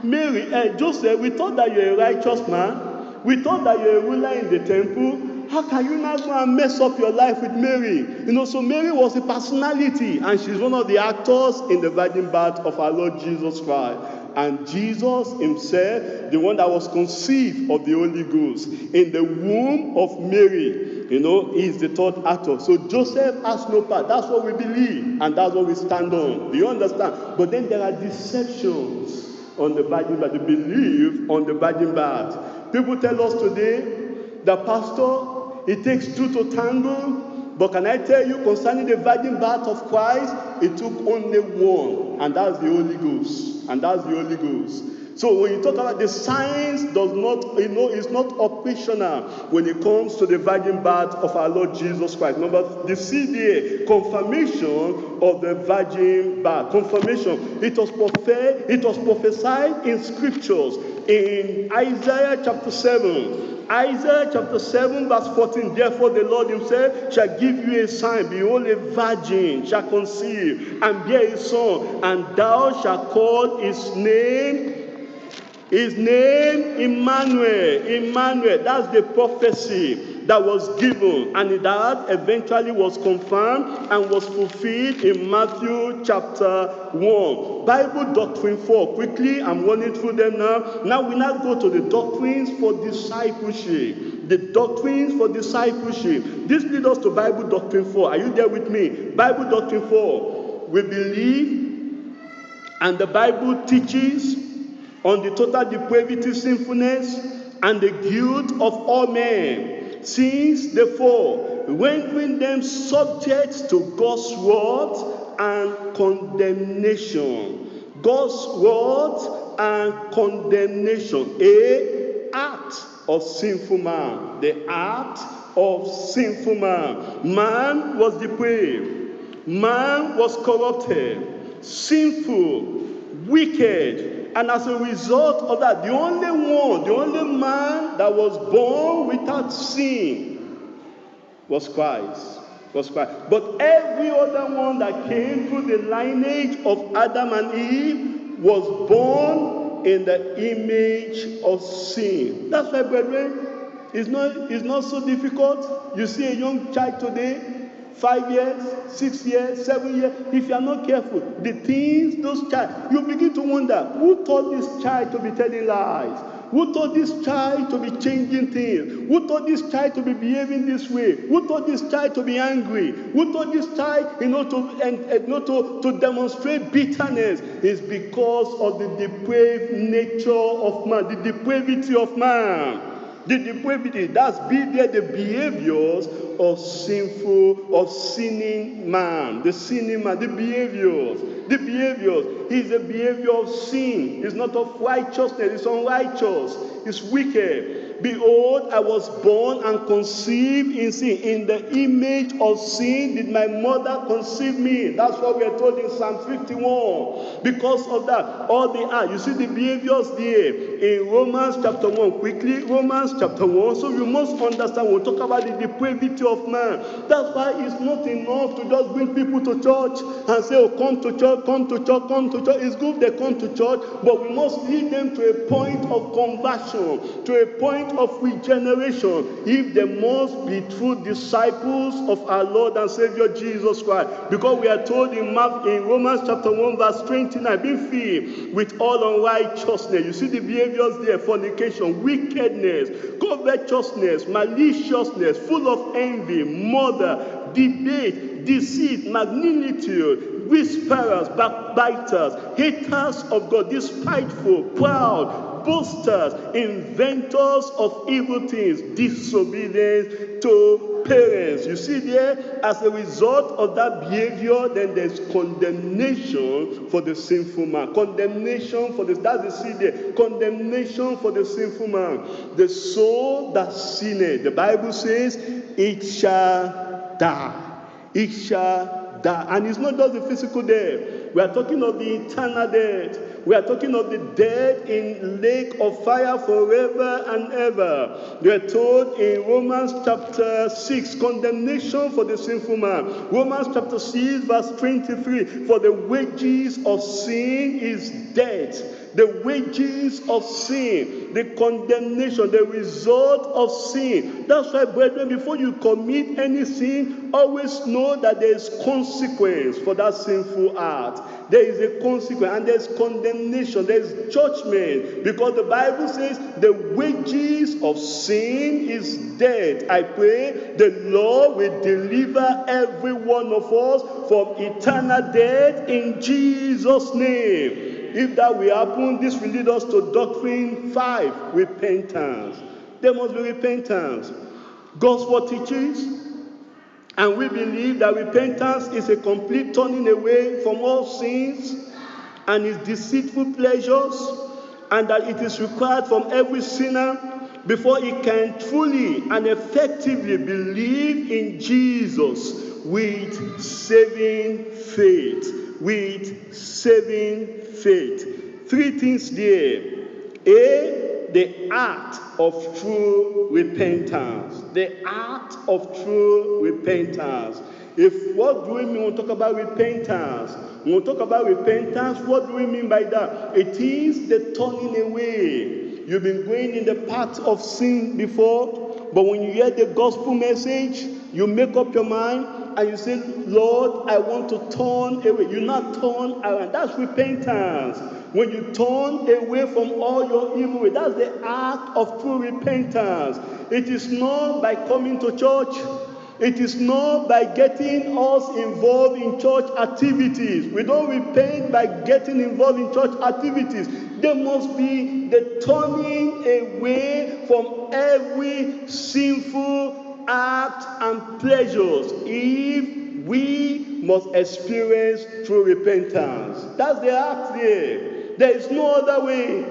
Mary, Joseph, we thought that you're a righteous man. We thought that you're a ruler in the temple. how can you now go and mess up your life with Mary? So Mary was a personality, and she's one of the actors in the virgin birth of our Lord Jesus Christ. And Jesus himself, the one that was conceived of the Holy Ghost in the womb of Mary, is the third actor. So Joseph has no part. That's what we believe, and that's what we stand on. Do you understand? But then there are deceptions on the virgin birth, the belief on the virgin birth. People tell us today, the pastor, it takes two to tango. But can I tell you, concerning the virgin birth of Christ, it took only one, and that's the Holy Ghost. And that's the Holy Ghost. So when you talk about the science, does not, it's not operational when it comes to the virgin birth of our Lord Jesus Christ. Number the CDA, confirmation of the virgin birth. Confirmation. It was prophesied in scriptures in Isaiah chapter 7. Isaiah chapter 7 verse 14, therefore the Lord himself shall give you a sign. Behold, a virgin shall conceive and bear a son, and thou shalt call his name Emmanuel. Emmanuel, that's the prophecy that was given, and that eventually was confirmed and was fulfilled in Matthew chapter 1. Bible doctrine 4. Quickly, I'm running through them now. Now we go to the doctrines for discipleship. The doctrines for discipleship. This leads us to Bible doctrine 4. Are you there with me? Bible doctrine 4. We believe, and the Bible teaches, on the total depravity, sinfulness, and the guilt of all men, since the fall, rendering them subject to God's wrath and condemnation. God's wrath and condemnation. A act of sinful man. The act of sinful man. Man was depraved. Man was corrupted, sinful, wicked. And as a result of that, the only man that was born without sin was Christ. But every other one that came through the lineage of Adam and Eve was born in the image of sin. That's why, brethren, it's not so difficult. You see a young child today, 5 years, 6 years, 7 years, if you are not careful, the things those child, you begin to wonder, who taught this child to be telling lies? Who taught this child to be changing things? Who taught this child to be behaving this way? Who taught this child to be angry? Who taught this child, to demonstrate bitterness? It's because of the depraved nature of man, the depravity of man. The depravity, that's the behaviors of sinning man. The sinning man, the behaviors is the behavior of sin. It's not of righteousness, it's unrighteous, it's wicked. Behold, I was born and conceived in sin. In the image of sin did my mother conceive me. That's what we are told in Psalm 51. Because of that, all they are. You see the behaviors there in Romans chapter 1. Quickly, Romans chapter 1. So you must understand, we'll talk about the depravity of man. That's why it's not enough to just bring people to church and say, oh, come to church, come to church, come to church. It's good they come to church, but we must lead them to a point of conversion, to a point of regeneration, if they must be true disciples of our Lord and Savior Jesus Christ. Because we are told in Romans chapter 1 verse 29, be filled with all unrighteousness. You see the behaviors there: fornication, wickedness, covetousness, maliciousness, full of envy, murder, debate, deceit, magnanimity, whisperers, backbiters, haters of God, despiteful, proud, boasters, inventors of evil things, disobedient to parents. You see there, as a result of that behavior, then there's condemnation for the sinful man. Condemnation for this, that's the seed there. Condemnation for the sinful man. The soul that sinneth, the Bible says, it shall die. It shall die. And it's not just the physical death. We are talking of the eternal death. We are talking of the dead in lake of fire forever and ever. We are told in Romans chapter 6, condemnation for the sinful man. Romans chapter 6 verse 23, for the wages of sin is death. the wages of sin, the condemnation, the result of sin. That's why, brethren, before you commit any sin, always know that there is consequence for that sinful act. There is a consequence, and there's condemnation, there's judgment, because the Bible says the wages of sin is death. I pray the Lord will deliver every one of us from eternal death in Jesus' name. If that will happen, this will lead us to doctrine 5, repentance. There must be repentance. Gospel teaches, and we believe that repentance is a complete turning away from all sins and its deceitful pleasures, and that it is required from every sinner before he can truly and effectively believe in Jesus with saving faith. With saving faith. 3 things there. A, the act of true repentance. The act of true repentance. What do we mean when we talk about repentance? When we talk about repentance, what do we mean by that? It is the turning away. You've been going in the path of sin before, but when you hear the gospel message, you make up your mind and you say, Lord, I want to turn away. You not turn around. That's repentance. When you turn away from all your evil ways, that's the act of true repentance. It is not by coming to church. It is not by getting us involved in church activities. We don't repent by getting involved in church activities. There must be the turning away from every sinful act and pleasures if we must experience true repentance. That's the act there. There is no other way.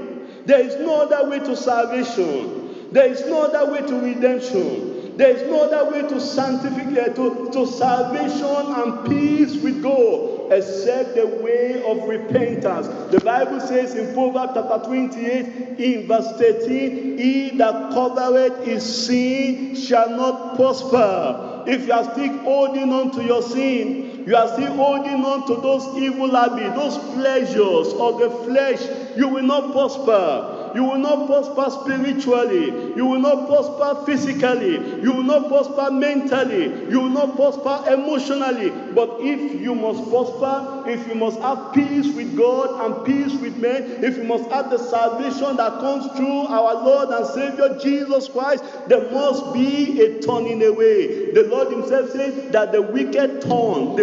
There is no other way to salvation. There is no other way to redemption. There is no other way to sanctification, to salvation and peace with God, except the way of repentance. The Bible says in Proverbs chapter 28, in verse 13, he that covereth his sin shall not prosper. If you are still holding on to your sin, you are still holding on to those evil habits, those pleasures of the flesh, you will not prosper. You will not prosper spiritually. You will not prosper physically. You will not prosper mentally. You will not prosper emotionally. But if you must prosper, if you must have peace with God and peace with men, if you must have the salvation that comes through our Lord and Savior Jesus Christ, there must be a turning away. The Lord himself said that the wicked turn,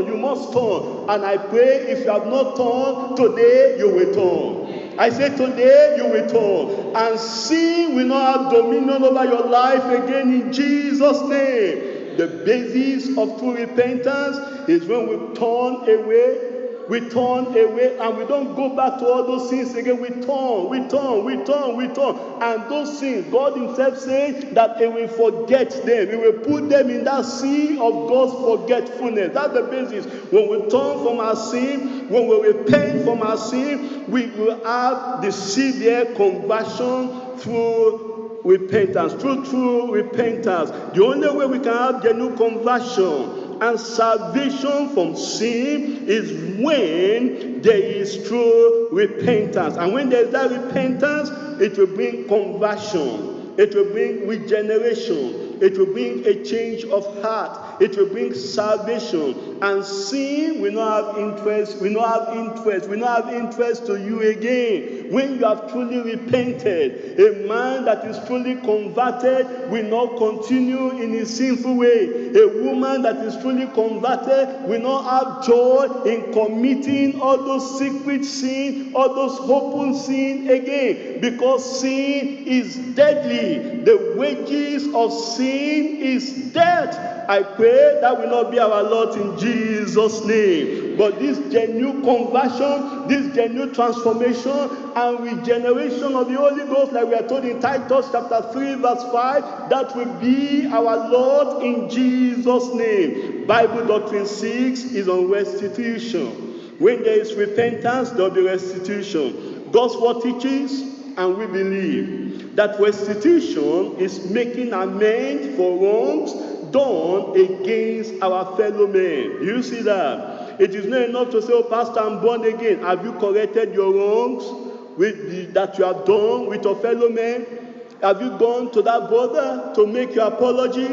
you must turn. And I pray if you have not turned, today you will turn. I say today you will turn, and sin will not have dominion over your life again in Jesus' name. The basis of true repentance is when we turn away, and we don't go back to all those sins again. We turn. And those sins, God himself says that he will forget them. He will put them in that sea of God's forgetfulness. That's the basis. When we turn from our sin, when we repent from our sin, we will have the severe conversion through repentance, through true repentance. The only way we can have genuine conversion and salvation from sin is when there is true repentance. And when there is that repentance, it will bring conversion. It will bring regeneration. It will bring a change of heart. It will bring salvation. And sin will not have interest. We not have interest to you again. When you have truly repented, a man that is truly converted will not continue in his sinful way. A woman that is truly converted will not have joy in committing all those secret sin, all those open sin again. Because sin is deadly. The wages of sin is death. I pray that will not be our lot in Jesus' name. But this genuine conversion, this genuine transformation and regeneration of the Holy Ghost, like we are told in Titus chapter 3 verse 5, that will be our Lord in Jesus' name. Bible doctrine 6 is on restitution. When there is repentance, there will be restitution. Gospel teaches, and we believe, that restitution is making amends for wrongs done against our fellow men. You see that? It is not enough to say, oh, Pastor, I'm born again. Have you corrected your wrongs that you have done with your fellow men? Have you gone to that brother to make your apology?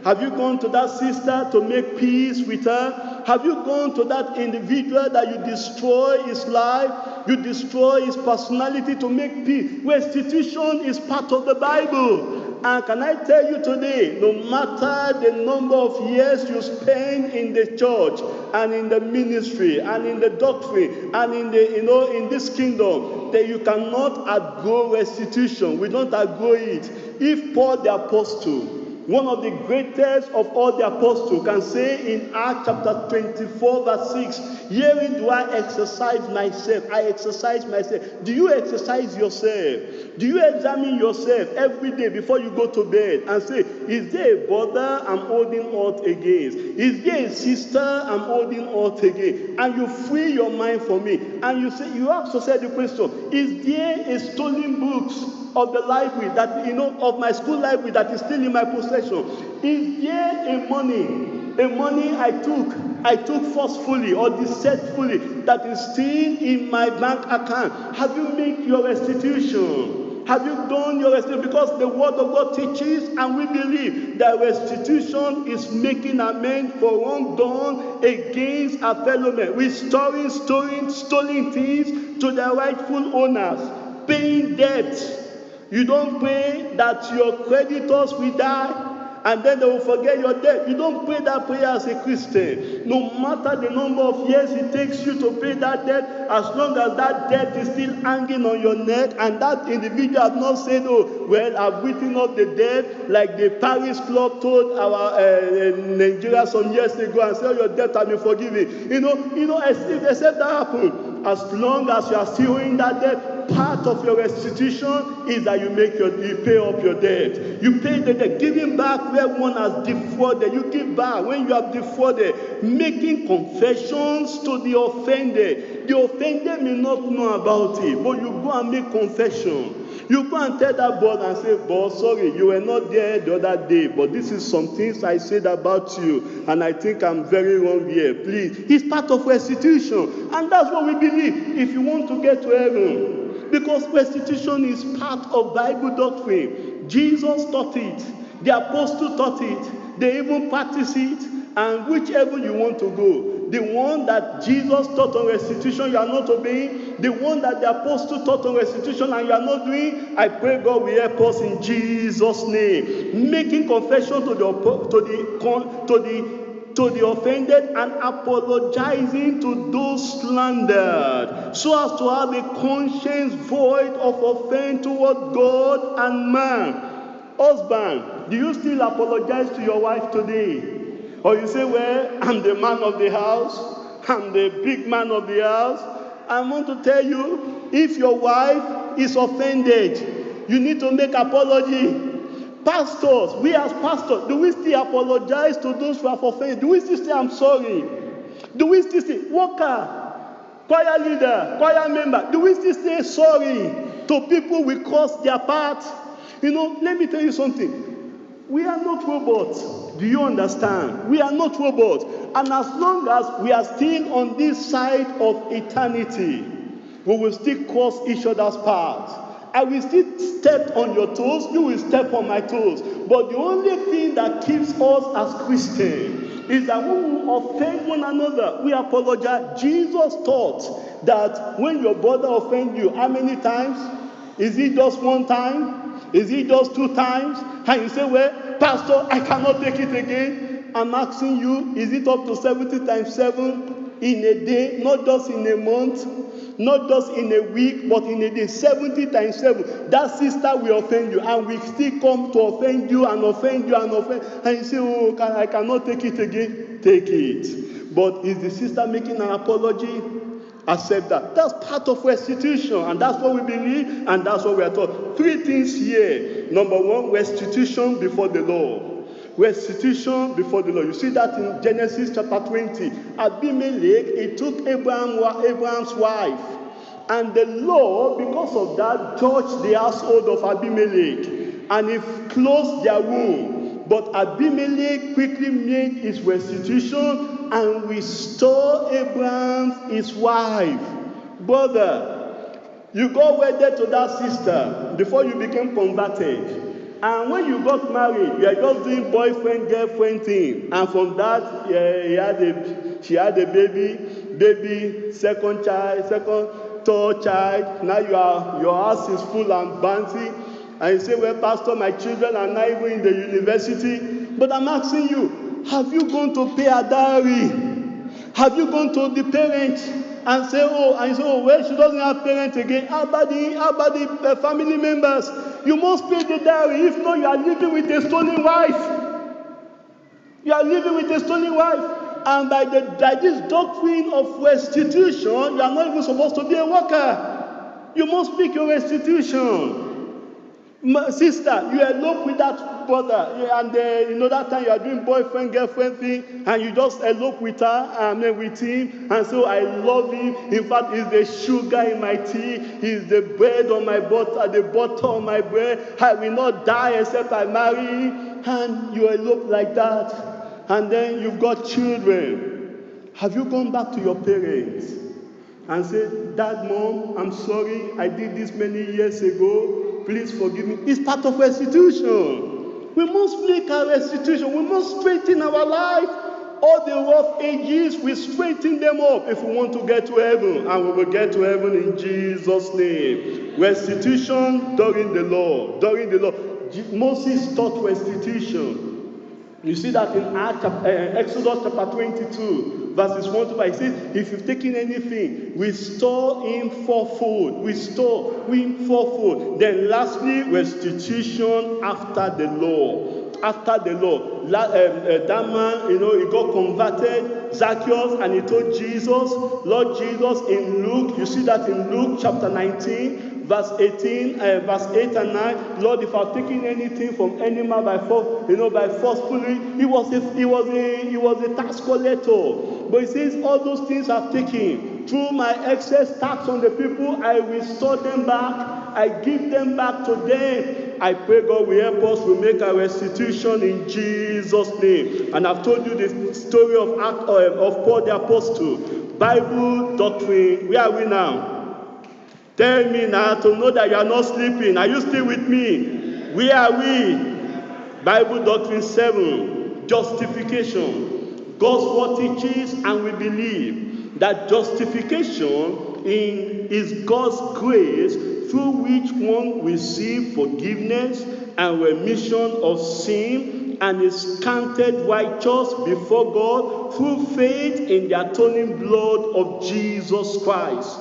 Have you gone to that sister to make peace with her? Have you gone to that individual that you destroy his life, you destroy his personality to make peace? Restitution is part of the Bible. And can I tell you today, no matter the number of years you spend in the church and in the ministry and in the doctrine and in the in this kingdom, that you cannot outgrow restitution. We don't outgrow it. If Paul the apostle, one of the greatest of all the apostles, can say in Acts chapter 24 verse 6, herein do I exercise myself. I exercise myself. Do you exercise yourself? Do you examine yourself every day before you go to bed and say, is there a brother I'm holding out against? Is there a sister I'm holding out against? And you free your mind from it. And you say, you ask yourself the question, is there a stolen books of the library that, of my school library that is still in my possession? Is there a money I took forcefully or deceitfully that is still in my bank account? Have you made your restitution? Have you done your restitution? Because the word of God teaches and we believe that restitution is making amends for wrong done against our fellow men, restoring stolen things to their rightful owners, paying debts. You don't pray that your creditors will die and then they will forget your debt. You don't pray that prayer as a Christian. No matter the number of years it takes you to pay that debt, as long as that debt is still hanging on your neck and that individual has not said, oh, well, I've written up the debt, like the Paris Club told our Nigeria some years ago, and say, oh, your debt has been forgiven. Except that happen, as long as you are still owing that debt, part of your restitution is that you pay up your debt. You pay the debt, giving back where one has defrauded. You give back when you have defrauded, making confessions to the offended. The offended may not know about it, but you go and make confession. You go and tell that brother and say, boss, sorry, you were not there the other day, but this is some things I said about you, and I think I'm very wrong here. Please. It's part of restitution. And that's what we believe if you want to get to heaven. Because restitution is part of Bible doctrine. Jesus taught it. The apostle taught it. They even practice it. And whichever you want to go, the one that Jesus taught on restitution, you are not obeying. The one that the apostle taught on restitution and you are not doing, I pray God will help us in Jesus' name. Making confession to the offended and apologizing to those slandered, so as to have a conscience void of offense toward God and man. Husband, do you still apologize to your wife today? Or you say, well, I'm the man of the house, I'm the big man of the house. I want to tell you, if your wife is offended, you need to make apology. Pastors, we as pastors, do we still apologize to those who have offended? Do we still say, I'm sorry? Do we still say, worker, choir leader, choir member, do we still say sorry to people we cross their path? Let me tell you something. We are not robots. Do you understand? We are not robots. And as long as we are still on this side of eternity, we will still cross each other's paths. I will still step on your toes, you will step on my toes. But the only thing that keeps us as Christians is that when we offend one another, we apologize. Jesus taught that when your brother offends you, how many times? Is it just one time? Is it just 2 times? And you say, well, Pastor, I cannot take it again. I'm asking you, is it up to 70 times 7 in a day, not just in a month, not just in a week, but in a day? 70 times 7. That sister will offend you, and we still come to offend you and offend you and offend. And you say, oh, I cannot take it again. Take it. But is the sister making an apology? Accept that. That's part of restitution, and that's what we believe, and that's what we are taught. 3 things here. Number 1, restitution before the Lord. Restitution before the Lord. You see that in Genesis chapter 20. Abimelech, he took Abraham's wife, and the Lord, because of that, judged the household of Abimelech, and he closed their womb. But Abimelech quickly made his restitution and restored Abraham his wife. Brother, you got wedded to that sister before you became converted. And when you got married, you are just doing boyfriend-girlfriend thing. And from that, she had a baby, second child, third child. Now your house is full and bouncy. And you say, well, Pastor, my children are not even in the university. But I'm asking you, have you gone to pay a dowry? Have you gone to the parents and say, well, she doesn't have parents again. How about the family members? You must pay the dowry. If not, you are living with a stolen wife. You are living with a stolen wife. And by this doctrine of restitution, you are not even supposed to be a worker. You must pick your restitution. Sister, you elope with that brother, and that time you are doing boyfriend-girlfriend thing, and you just elope with her and with him, and so I love him. In fact, he's the sugar in my tea, he's the bread on my butter, the butter on my bread. I will not die except I marry him. And you elope like that, and then you've got children. Have you gone back to your parents and said, Dad, Mom, I'm sorry, I did this many years ago. Please forgive me. It's part of restitution. We must make our restitution. We must straighten our life. All the rough edges, we straighten them up if we want to get to heaven. And we will get to heaven in Jesus' name. Restitution during the law. During the law. Moses taught restitution. You see that in Exodus chapter 22, verses 1 to 5. It says, if you've taken anything, restore him fourfold. Restore him fourfold. Then lastly, restitution after the law. After the law. That man, he got converted, Zacchaeus, and he told Jesus, Lord Jesus, in Luke, you see that in Luke chapter 19, verse 18, verse 8 and 9, Lord, if I've taken anything from any man by forcefully, he was a tax collector. But he says, all those things I've taken through my excess tax on the people, I restore them back. I give them back to them. I pray God will help us to make a restitution in Jesus' name. And I've told you the story of Paul the Apostle. Bible doctrine. Where are we now? Tell me now to know that you are not sleeping. Are you still with me? Where are we? Bible doctrine 7. Justification. God's word teaches and we believe that justification is God's grace through which one receives forgiveness and remission of sin and is counted righteous before God through faith in the atoning blood of Jesus Christ.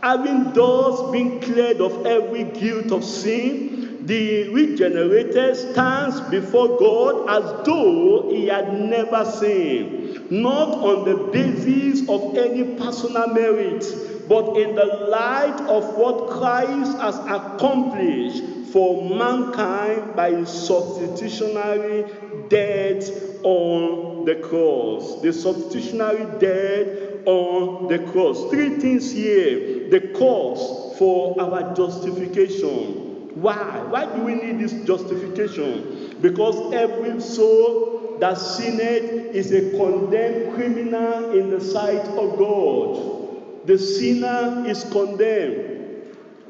Having thus been cleared of every guilt of sin, the regenerated stands before God as though he had never sinned, not on the basis of any personal merit, but in the light of what Christ has accomplished for mankind by his substitutionary death on the cross. The substitutionary death on the cross. Three things here. The cause for our justification. Why? Why do we need this justification? Because every soul that sinned is a condemned criminal in the sight of God. The sinner is condemned.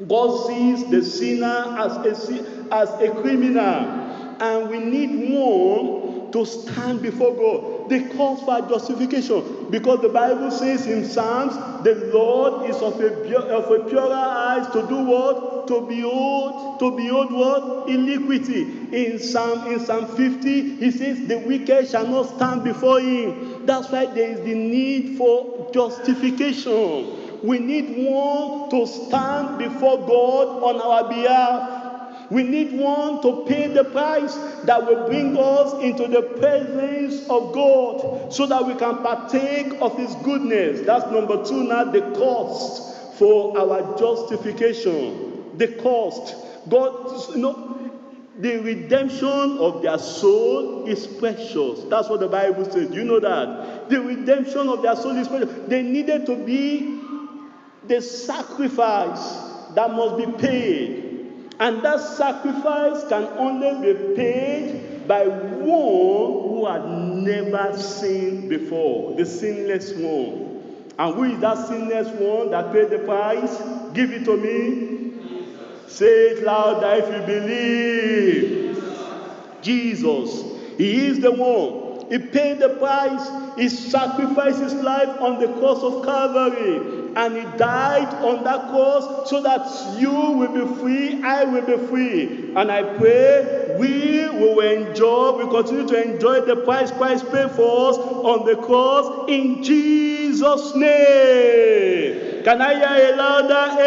God sees the sinner as a criminal. And we need one to stand before God. The cause for our justification. Because the Bible says in Psalms, the Lord is of a purer eyes to do what? To behold what? Iniquity. In Psalm 50, he says, the wicked shall not stand before him. That's why there is the need for justification. We need one to stand before God on our behalf. We need one to pay the price that will bring us into the presence of God so that we can partake of his goodness. That's number 2 now, the cost for our justification. The cost. God, the redemption of their soul is precious. That's what the Bible says. Do you know that? The redemption of their soul is precious. They needed to be the sacrifice that must be paid. And that sacrifice can only be paid by one who had never sinned before, the sinless one. And who is that sinless one that paid the price? Give it to me. Say it louder if you believe. Jesus. He is the one. He paid the price. He sacrificed his life on the cross of Calvary. And he died on that cross so that you will be free, I will be free. And I pray we will enjoy, we continue to enjoy the price Christ paid for us on the cross in Jesus' name. Can I hear a louder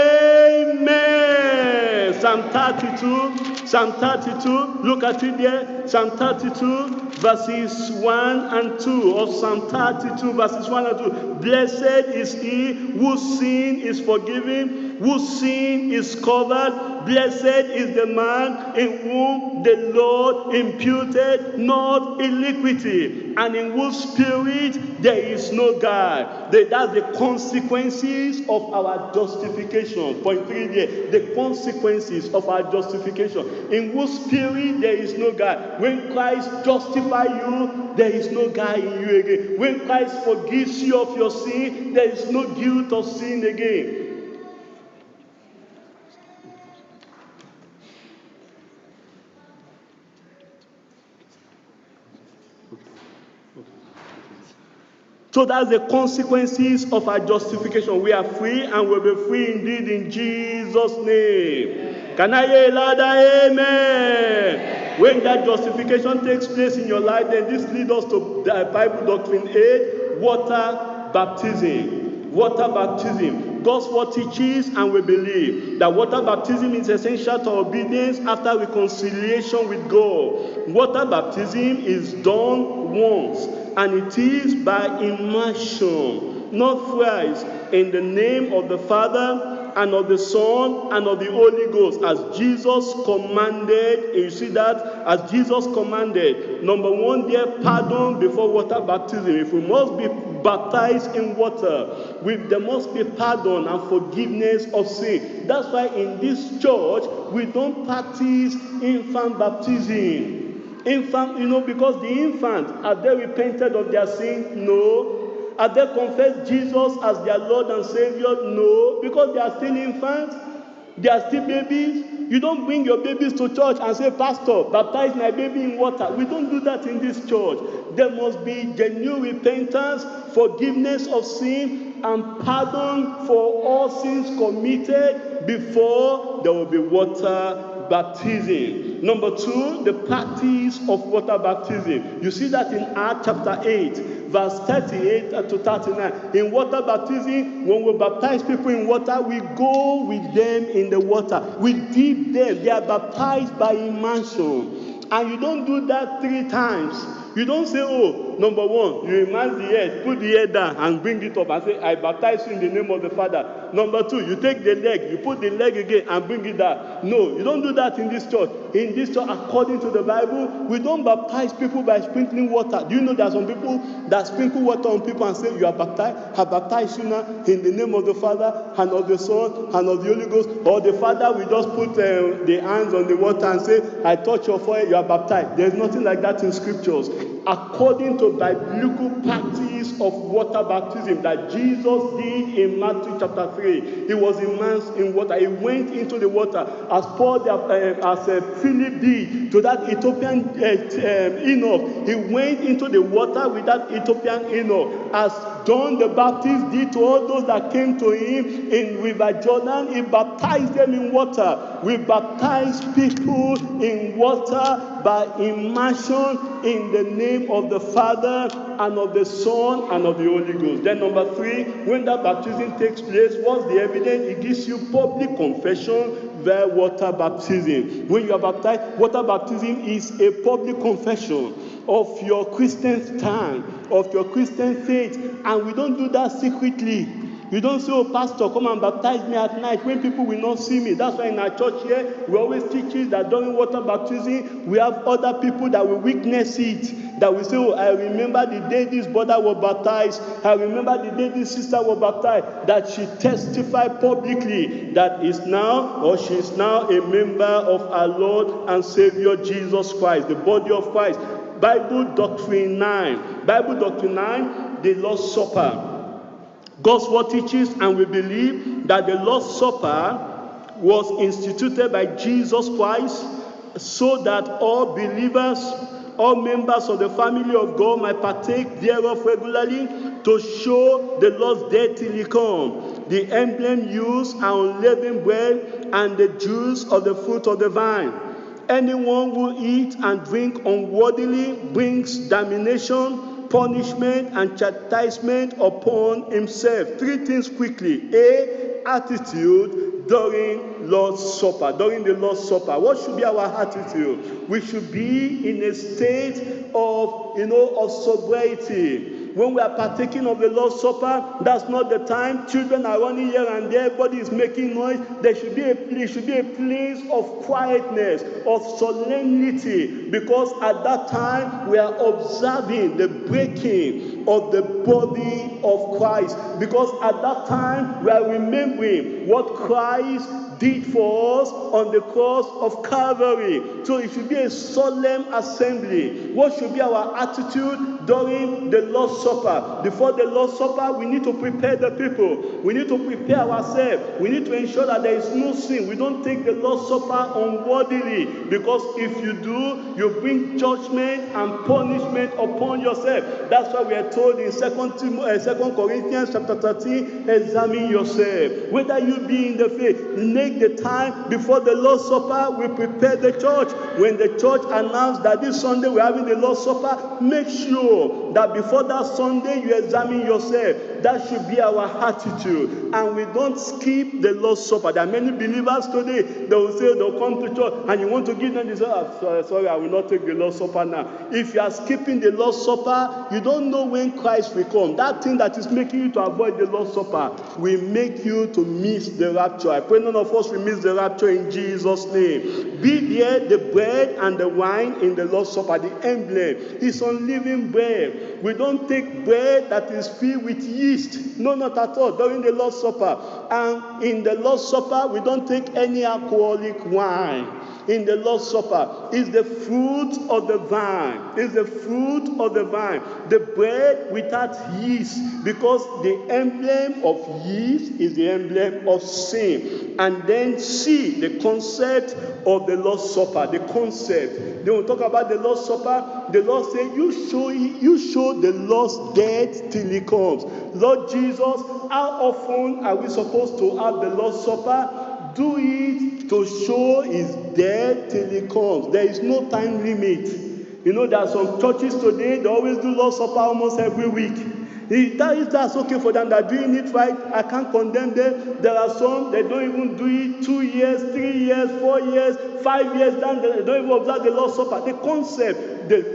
amen? Psalm 32, Psalm 32, look at it there. Psalm 32, verses 1 and 2, or Psalm 32, verses 1 and 2. Blessed is he whose sin is forgiven, whose sin is covered. Blessed is the man in whom the Lord imputed not iniquity, and in whose spirit there is no guile. That's the consequences of our justification. Point 3 there. The consequences of our justification. In whose spirit there is no guile. When Christ justifies you, there is no guile in you again. When Christ forgives you of your sin, there is no guilt of sin again. So that's the consequences of our justification. We are free and we'll be free indeed in Jesus' name. Can I hear a louder amen? When that justification takes place in your life, then this leads us to Bible Doctrine 8, water baptism. Water baptism. God's word teaches and we believe that water baptism is essential to obedience after reconciliation with God. Water baptism is done once, and it is by immersion, not thrice, in the name of the Father and of the Son and of the Holy Ghost, as Jesus commanded. You see that? As Jesus commanded. Number one, there, pardon before water baptism. If we must be baptized in water, there must be pardon and forgiveness of sin. That's why in this church, we don't practice infant baptism. Infant, because the infant, have they repented of their sin? No. Have they confessed Jesus as their Lord and Savior? No. Because they are still infants. They are still babies. You don't bring your babies to church and say, Pastor, baptize my baby in water. We don't do that in this church. There must be genuine repentance, forgiveness of sin, and pardon for all sins committed before there will be water baptism. Number two, the practice of water baptism. You see that in Acts chapter 8, verse 38 to 39. In water baptism, when we baptize people in water, we go with them in the water. We dip them. They are baptized by immersion. And you don't do that 3 times. You don't say, oh, number one, you immerse the head, put the head down and bring it up and say, I baptize you in the name of the Father. Number 2, you take the leg, you put the leg again and bring it down. No, you don't do that in this church. In this church, according to the Bible, we don't baptize people by sprinkling water. Do you know there are some people that sprinkle water on people and say, you are baptized? I baptize you now in the name of the Father and of the Son and of the Holy Ghost. Or the Father will just put the hands on the water and say, I touch your forehead, you are baptized. There's nothing like that in scriptures. According to biblical practice of water baptism that Jesus did in Matthew chapter 3, he was immersed in water. He went into the water as Philip did to that Ethiopian eunuch. He went into the water with that Ethiopian eunuch. As John the Baptist did to all those that came to him in River Jordan, he baptized them in water. We baptize people in water by immersion in the name of the Father and of the Son and of the Holy Ghost. Then number 3, when that baptism takes place, what's the evidence? It gives you public confession via water baptism. When you are baptized, water baptism is a public confession of your Christian stand, of your Christian faith, and we don't do that secretly. You don't say, oh, pastor, come and baptize me at night when people will not see me. That's why in our church here, we always teach it that during water baptism, we have other people that will witness it. That will say, oh, I remember the day this brother was baptized. I remember the day this sister was baptized. That she testified publicly that is now, or she is now a member of our Lord and Savior Jesus Christ, the body of Christ. Bible Doctrine 9. Bible Doctrine 9, the Lord's Supper. God's word teaches, and we believe that the Lord's Supper was instituted by Jesus Christ so that all believers, all members of the family of God might partake thereof regularly to show the Lord's death till he come. The emblem used are unleavened bread and the juice of the fruit of the vine. Anyone who eats and drinks unworthily brings damnation, punishment, and chastisement upon himself. 3 things quickly. A, attitude during Lord's Supper. During the Lord's Supper, what should be our attitude? We should be in a state of, of sobriety. When we are partaking of the Lord's Supper, that's not the time. Children are running here and there. Everybody is making noise. There should be a place of quietness, of solemnity, because at that time we are observing the breaking of the body of Christ. Because at that time we are remembering what Christ did for us on the cross of Calvary. So it should be a solemn assembly. What should be our attitude during the Lord's Supper? Before the Lord's Supper, we need to prepare the people. We need to prepare ourselves. We need to ensure that there is no sin. We don't take the Lord's Supper unworthily, because if you do, you bring judgment and punishment upon yourself. That's why we are told in 2 Corinthians chapter 13, examine yourself. Whether you be in the faith, make the time before the Lord's Supper. We prepare the church. When the church announced that this Sunday we're having the Lord's Supper, make sure that before that Sunday you examine yourself. That should be our attitude. And we don't skip the Lord's Supper. There are many believers today, they will say they'll come to church and you want to give them this, sorry, I will not take the Lord's Supper now. If you are skipping the Lord's Supper, you don't know when Christ will come. That thing that is making you to avoid the Lord's Supper will make you to miss the rapture. I pray none of us will miss the rapture in Jesus' name. Be there the bread and the wine in the Lord's Supper. The emblem is unleavened bread. We don't take bread that is filled with yeast. No, not at all. During the Lord's Supper. And in the Lord's Supper, we don't take any alcoholic wine. In the Lord's Supper is the fruit of the vine. Is the fruit of the vine. The bread without yeast, because the emblem of yeast is the emblem of sin. And then see the concept of the Lord's Supper. The concept. Then we'll talk about the Lord's Supper. The Lord said, you show the Lord's death till he comes. Lord Jesus, how often are we supposed to have the Lord's Supper? Do it to show his death till he comes. There is no time limit. There are some churches today, they always do Lord's Supper almost every week. That's okay for them. They're doing it right. I can't condemn them. There are some, they don't even do it 2 years, 3 years, 4 years, 5 years down. They don't even observe the Lord's Supper. The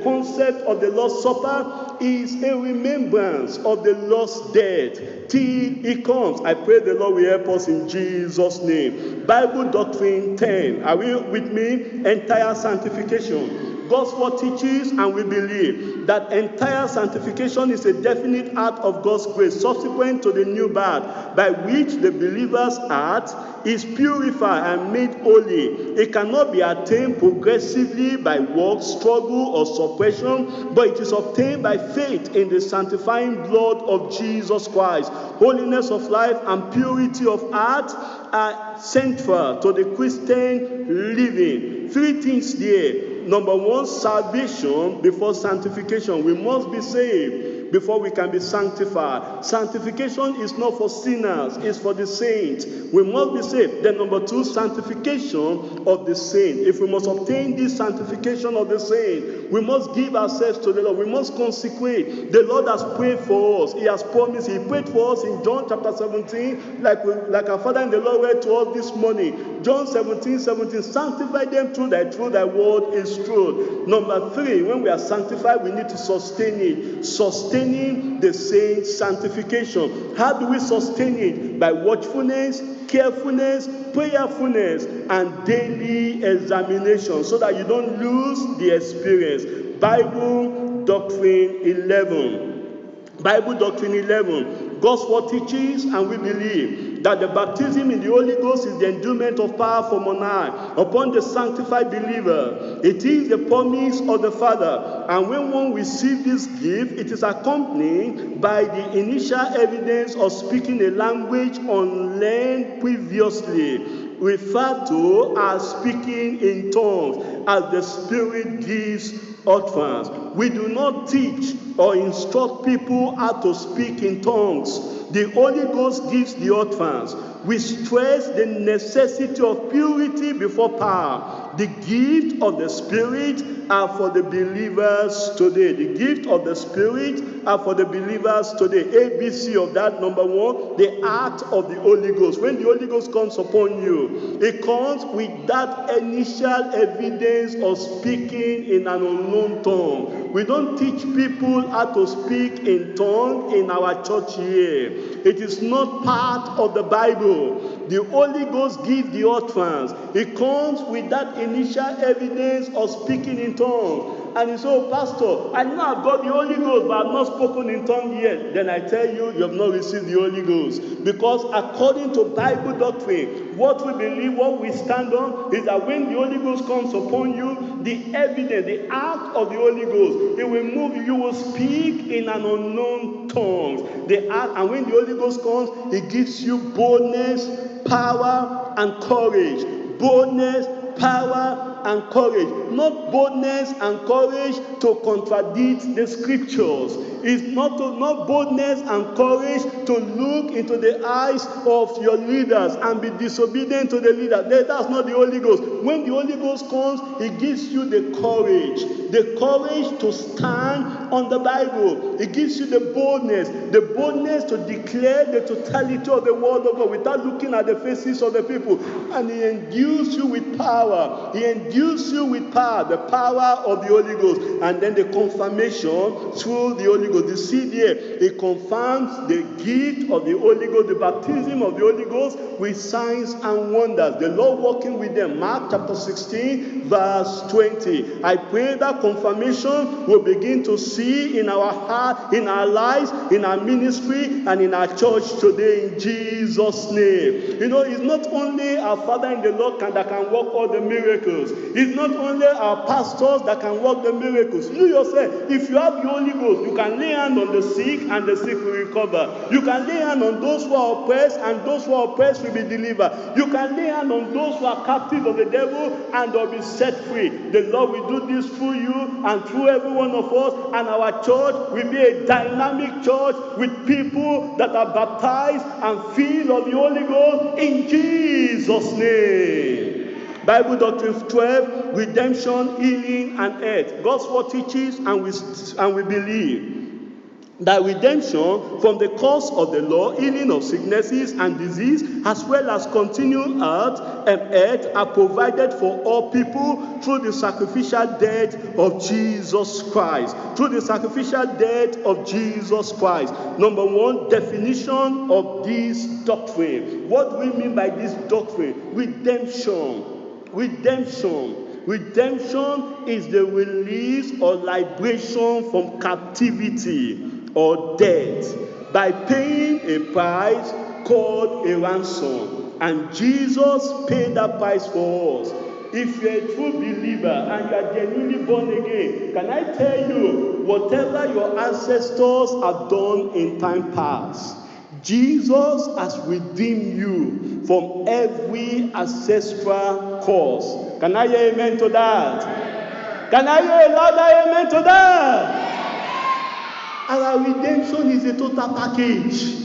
concept of the Lord's Supper is a remembrance of the Lord's death till he comes. I pray the Lord will help us in Jesus' name. Bible Doctrine 10. Are we with me? Entire sanctification. God's word teaches, and we believe that entire sanctification is a definite act of God's grace subsequent to the new birth, by which the believer's heart is purified and made holy. It cannot be attained progressively by work, struggle, or suppression, but it is obtained by faith in the sanctifying blood of Jesus Christ. Holiness of life and purity of heart are central to the Christian living. 3 things there. Number 1, salvation before sanctification. We must be saved before we can be sanctified. Sanctification is not for sinners, it's for the saints. We must be saved. Then number 2, sanctification of the saint. If we must obtain this sanctification of the saint, We must give ourselves to the Lord. We must consecrate. The Lord has prayed for us. He has promised. He prayed for us in John chapter 17, like our Father in the Lord read to us this morning. John 17:17, sanctify them through thy word is truth. Number 3, when we are sanctified, we need to sustain it. Sustaining the saints' sanctification. How do we sustain it? By watchfulness, carefulness, prayerfulness, and daily examination, so that you don't lose the experience. Bible Doctrine 11. Bible Doctrine 11. God's word teaches, and we believe, that the baptism in the Holy Ghost is the endowment of power from on high upon the sanctified believer. It is the promise of the Father. And when one receives this gift, it is accompanied by the initial evidence of speaking a language unlearned previously, referred to as speaking in tongues, as the Spirit gives utterance. We do not teach or instruct people how to speak in tongues. The Holy Ghost gives the utterance. We stress the necessity of purity before power. The gift of the Spirit are for the believers today. The gift of the Spirit are for the believers today. ABC of that, number 1, the act of the Holy Ghost. When the Holy Ghost comes upon you, it comes with that initial evidence of speaking in an unknown tongue. We don't teach people how to speak in tongue in our church here. It is not part of the Bible. The Holy Ghost gives the utterance. It comes with that initial evidence of speaking in tongues. And you say, oh, Pastor, I know I've got the Holy Ghost, but I've not spoken in tongues yet. Then I tell you, you have not received the Holy Ghost. Because according to Bible doctrine, what we believe, what we stand on, is that when the Holy Ghost comes upon you, the evidence, the act of the Holy Ghost, it will move you. You will speak in an unknown tongue. The act, and when the Holy Ghost comes, it gives you boldness, power, and courage. Boldness, power, and courage. Not boldness and courage to contradict the scriptures. It's not boldness and courage to look into the eyes of your leaders and be disobedient to the leader. That's not the Holy Ghost. When the Holy Ghost comes, it gives you the courage to stand on the Bible. It gives you the boldness to declare the totality of the word of God without looking at the faces of the people. And He endues you with power. He endues you with power, the power of the Holy Ghost. And then the confirmation through the Holy Ghost. You see there, it confirms the gift of the Holy Ghost, the baptism of the Holy Ghost with signs and wonders. The Lord working with them. Mark chapter 16, verse 20. I pray that confirmation will begin to see in our heart, in our lives, in our ministry, and in our church today in Jesus' name. You know, it's not only our Father in the Lord that can work all the miracles. It's not only our pastors that can work the miracles. You yourself, if you have the Holy Ghost, you can lay hand on the sick and the sick will recover. You can lay hand on those who are oppressed and those who are oppressed will be delivered. You can lay hand on those who are captive of the devil and they'll be set free. The Lord will do this through you and through every one of us, and our church will be a dynamic church with people that are baptized and filled of the Holy Ghost in Jesus' name. Bible Doctrine 12, redemption, healing, and earth. God's word teaches, and we believe that redemption from the curse of the law, healing of sicknesses and disease, as well as continued earth are provided for all people through the sacrificial death of Jesus Christ. Through the sacrificial death of Jesus Christ. Number 1, definition of this doctrine. What do we mean by this doctrine? Redemption. Redemption is the release or liberation from captivity or death by paying a price called a ransom. And Jesus paid that price for us. If you're a true believer and you are genuinely born again, can I tell you, whatever your ancestors have done in time past, Jesus has redeemed you from every ancestral curse. Can I hear amen to that? Can I hear a louder amen to that? Our redemption is a total package.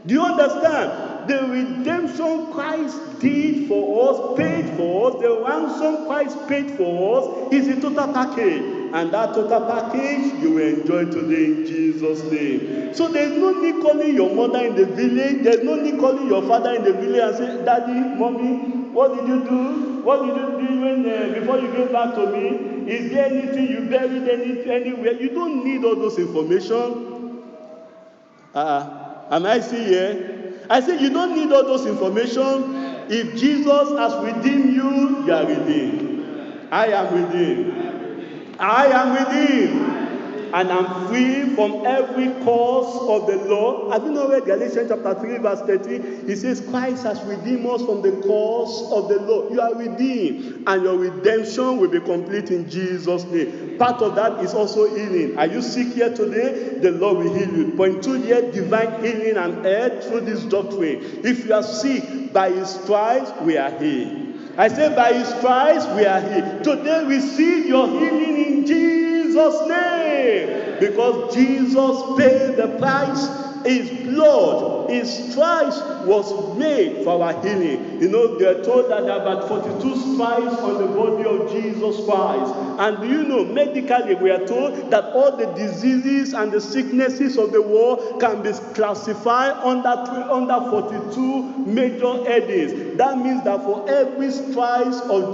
Do you understand? The redemption Christ did for us, paid for us, the ransom Christ paid for us is a total package. And that total package you will enjoy today in Jesus' name. So there's no need calling your mother in the village. There's no need calling your father in the village and say, Daddy, Mommy, what did you do? What did you do when, before you came back to me? Is there anything you buried anywhere? You don't need all those information. Am I still here? I say you don't need all those information. If Jesus has redeemed you, you are redeemed. I am redeemed. I am redeemed. And I'm free from every curse of the law. Have you not read Galatians chapter 3 verse 13? It says Christ has redeemed us from the curse of the law. You are redeemed. And your redemption will be complete in Jesus' name. Part of that is also healing. Are you sick here today? The Lord will heal you. Point 2 here, divine healing and health through this doctrine. If you are sick, by his stripes we are healed. I say by his stripes we are healed. Today receive your healing in Jesus' name. Because Jesus paid the price. His blood, his stripes was made for our healing. You know, they are told that there are about 42 stripes on the body of Jesus Christ. And do you know, medically we are told that all the diseases and the sicknesses of the world can be classified under 42 major headings. That means that for every stripes on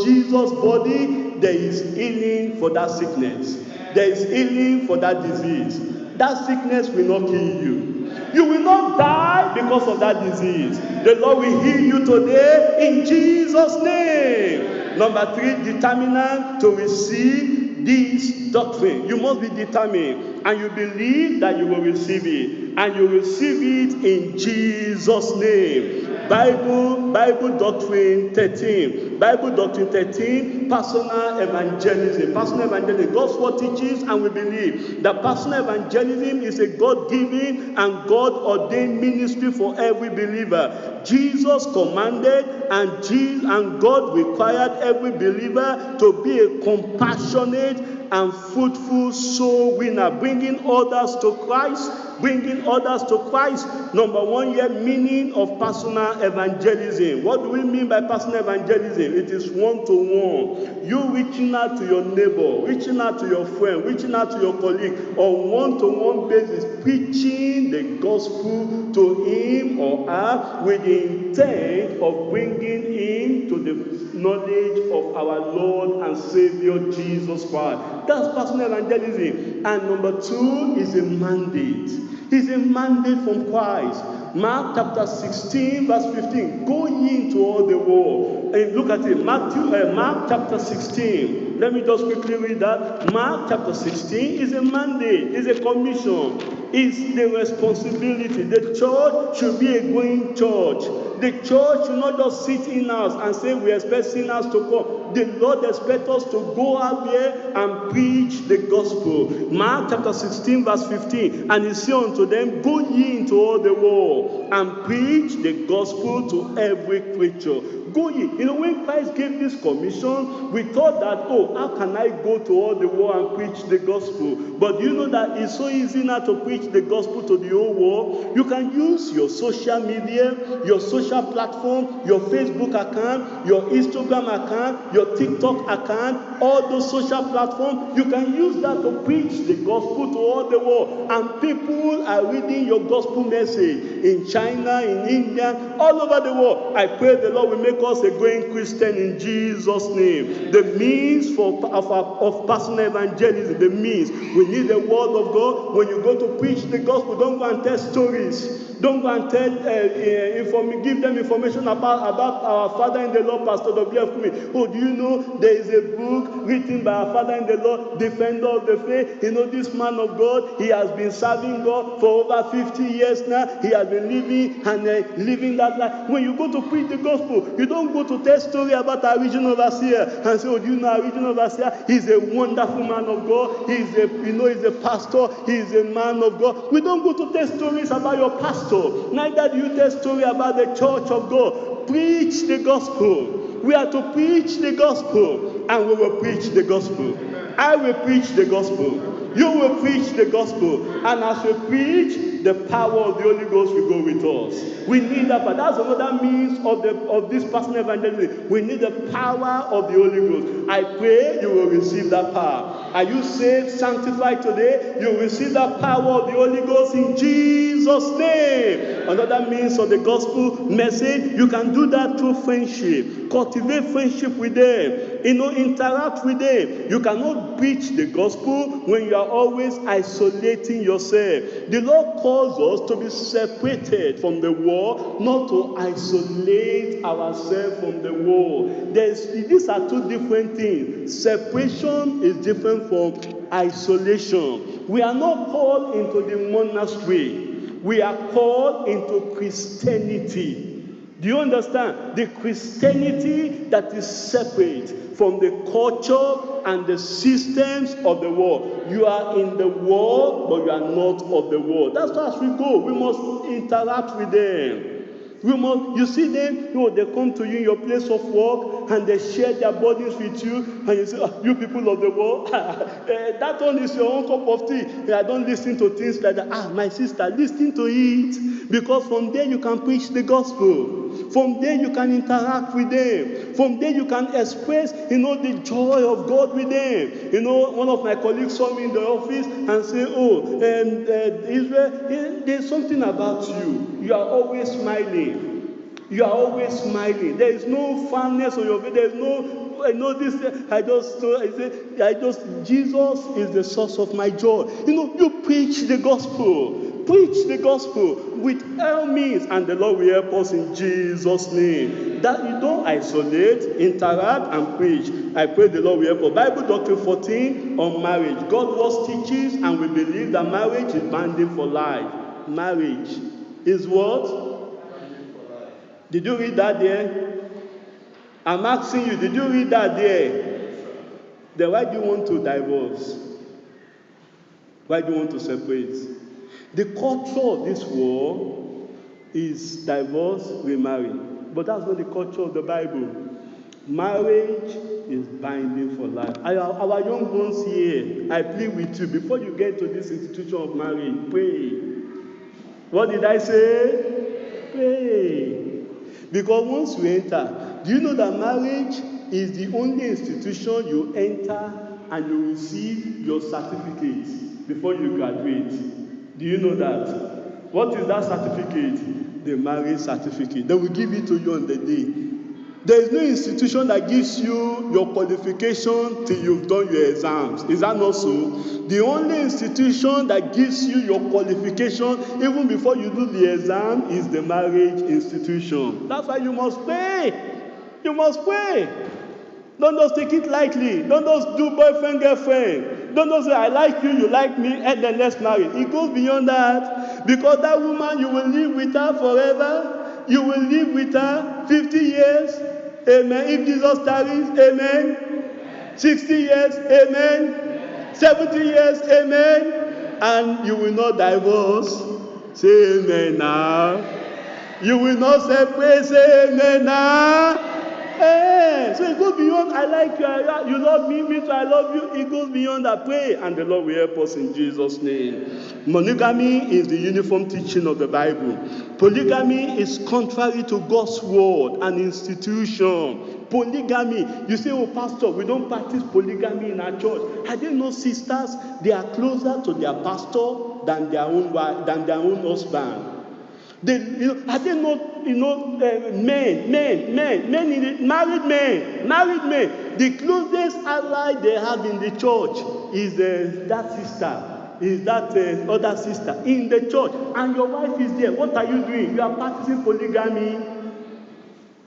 Jesus' body, there is healing for that sickness. There is healing for that disease. That sickness will not kill you. You will not die because of that disease. The Lord will heal you today in Jesus' name. Number 3, determinant to receive this doctrine. You must be determined, and you believe that you will receive it, and you receive it in Jesus' name. Bible doctrine 13. Bible doctrine 13, personal evangelism. Personal evangelism. God's word teaches, and we believe that personal evangelism is a God-given and God-ordained ministry for every believer. Jesus commanded, and God required every believer to be a compassionate and fruitful soul winner, bringing others to Christ. Bringing others to Christ. Number 1 here, meaning of personal evangelism. What do we mean by personal evangelism? It is one-to-one. You reaching out to your neighbor, reaching out to your friend, reaching out to your colleague on one-to-one basis, preaching the gospel to him or her with the intent of bringing him to the knowledge of our Lord and Savior Jesus Christ. That's personal evangelism. And number 2 is a mandate. It's a mandate from Christ. Mark chapter 16 verse 15. Go ye into all the world. And look at it. Mark chapter 16. Let me just quickly read that. Mark chapter 16 is a mandate. It's a commission. It's the responsibility. The church should be a going church. The church should not just sit in house and say we expect sinners to come. The Lord expects us to go out there and preach the gospel. Mark chapter 16 verse 15. And he said unto them, go ye into all the world and preach the gospel to every creature. Go ye. You know, when Christ gave this commission, we thought that, oh, how can I go to all the world and preach the gospel? But you know that it's so easy now to preach the gospel to the whole world. You can use your social media, your social platform, your Facebook account, your Instagram account, your TikTok account, all those social platforms. You can use that to preach the gospel to all the world. And people are reading your gospel message in China, in India, all over the world. I pray the Lord will make us a going Christian in Jesus' name. The means of personal evangelism, the means. We need the word of God. When you go to preach the gospel, don't go and tell stories. Don't go and give them information about our father in the Lord, Pastor W.F. Kumi. Oh, do you know there is a book written by our father in the Lord, defender of the faith? You know, this man of God, he has been serving God for over 50 years now. He has been living that life. When you go to preach the gospel, you don't go to tell story about our regional overseer and say, oh, do you know our regional overseer? He's a wonderful man of God. He's a pastor. He's a man of God. We don't go to tell stories about your pastor. Neither do you tell story about the church of God. Preach the gospel. We are to preach the gospel, and we will preach the gospel. I will preach the gospel. You will preach the gospel. And as we preach, the power of the Holy Ghost will go with us. We need that, but that's another means of this personal evangelism. We need the power of the Holy Ghost. I pray you will receive that power. Are you saved, sanctified today? You will receive that power of the Holy Ghost in Jesus' name. Another means of the gospel message, you can do that through friendship. Cultivate friendship with them. Interact with them. You cannot preach the gospel when you are always isolating yourself. The Lord calls us to be separated from the world, not to isolate ourselves from the world. These are two different things. Separation is different from isolation. We are not called into the monastery. We are called into Christianity. Do you understand? The Christianity that is separate from the culture and the systems of the world. You are in the world, but you are not of the world. That's why as we go, we must interact with them. You see them, they come to you in your place of work and they share their burdens with you, and you say, you people of the world, that one is your own cup of tea. I don't listen to things like that. My sister, listen to it, because from there you can preach the gospel. From there you can interact with them. From there you can express, the joy of God with them. One of my colleagues saw me in the office and said, Israel, there's something about you. You are always smiling. You are always smiling. There is no fondness on your face. There is no this. Jesus is the source of my joy. You preach the gospel. Preach the gospel with all means, and the Lord will help us in Jesus' name. That you don't isolate, interact, and preach. I pray the Lord will help us. Bible Doctrine 14 on marriage. God was teaches, and we believe that marriage is binding for life. Marriage is what? Did you read that there? I'm asking you, did you read that there? Then why do you want to divorce? Why do you want to separate? The culture of this world is divorce, remarry. But that's not the culture of the Bible. Marriage is binding for life. Our young ones here, I plead with you, before you get to this institution of marriage, pray. What did I say? Pray. Because once you enter, do you know that marriage is the only institution you enter and you receive your certificate before you graduate? Do you know that? What is that certificate? The marriage certificate. They will give it to you on the day. There is no institution that gives you your qualification till you've done your exams. Is that not so? The only institution that gives you your qualification even before you do the exam is the marriage institution. That's why you must pray. You must pray. Don't just take it lightly. Don't just do boyfriend, girlfriend. Don't just say, I like you, you like me, and then let's marry. It goes beyond that. Because that woman, you will live with her forever. You will live with her 50 years. Amen. If Jesus tarries, amen. 60 years, amen. 70 years, amen. And you will not divorce. Say amen now. You will not separate. Say amen now. Hey, so it goes beyond, I like you, you love me, me too, I love you. It goes beyond that. Pray, and the Lord will help us in Jesus' name. Monogamy is the uniform teaching of the Bible. Polygamy is contrary to God's word and institution. Polygamy, you say, oh pastor, we don't practice polygamy in our church. I didn't know sisters, they are closer to their pastor than their own wife, than their own husband. I didn't know, married men. The closest ally they have in the church is that sister, is that other sister in the church, and your wife is there. What are you doing? You are practicing polygamy.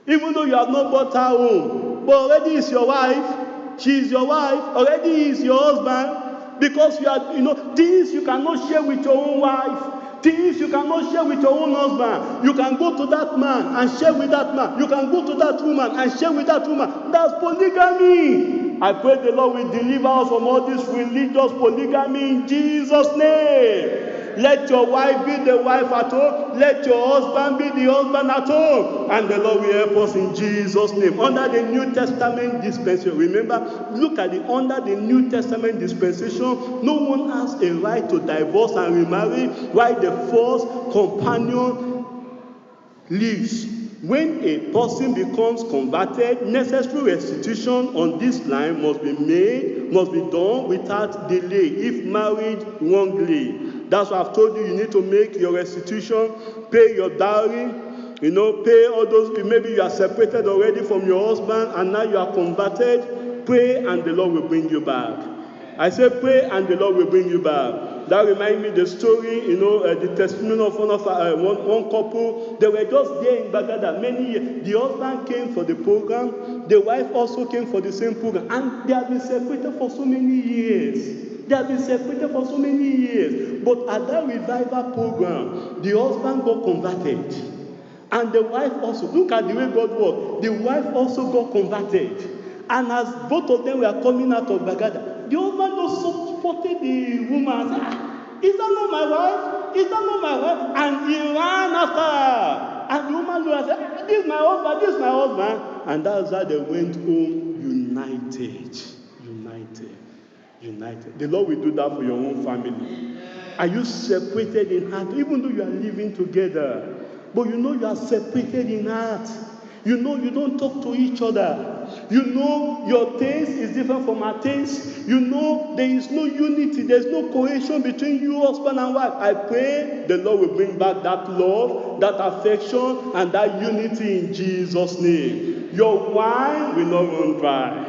Even though you have not brought her home, but already is your wife. She is your wife. Already is your husband. Because you are, things you cannot share with your own wife. Things you cannot share with your own husband. You can go to that man and share with that man. You can go to that woman and share with that woman. That's polygamy. I pray the Lord will deliver us from all this religious polygamy in Jesus' name. Let your wife be the wife at home. Let your husband be the husband at home. And the Lord will help us in Jesus' name. Under the New Testament dispensation, remember, look at under the New Testament dispensation, no one has a right to divorce and remarry while the first companion lives. When a person becomes converted, necessary restitution on this line must be done without delay if married wrongly. That's why I've told you, you need to make your restitution, pay your dowry, pay all those. Maybe you are separated already from your husband and now you are converted. Pray and the Lord will bring you back. I say pray and the Lord will bring you back. That reminds me the story, the testimony of one couple. They were just there in Baghdad many years. The husband came for the program. The wife also came for the same program. And they have been separated for so many years. But at that revival program, the husband got converted. And the wife also. Look at the way God works. The wife also got converted. And as both of them were coming out of Baghdad, the husband also supported the woman and said, is that not my wife? Is that not my wife? And he ran after her. And the woman looked and said, this is my husband, this is my husband. And that's how they went home united. The Lord will do that for your own family. Are you separated in heart? Even though you are living together, but you are separated in heart. You don't talk to each other. Your taste is different from our taste. There is no unity. There's no cohesion between you, husband and wife. I pray the Lord will bring back that love, that affection, and that unity in Jesus' name. Your wine will not run dry.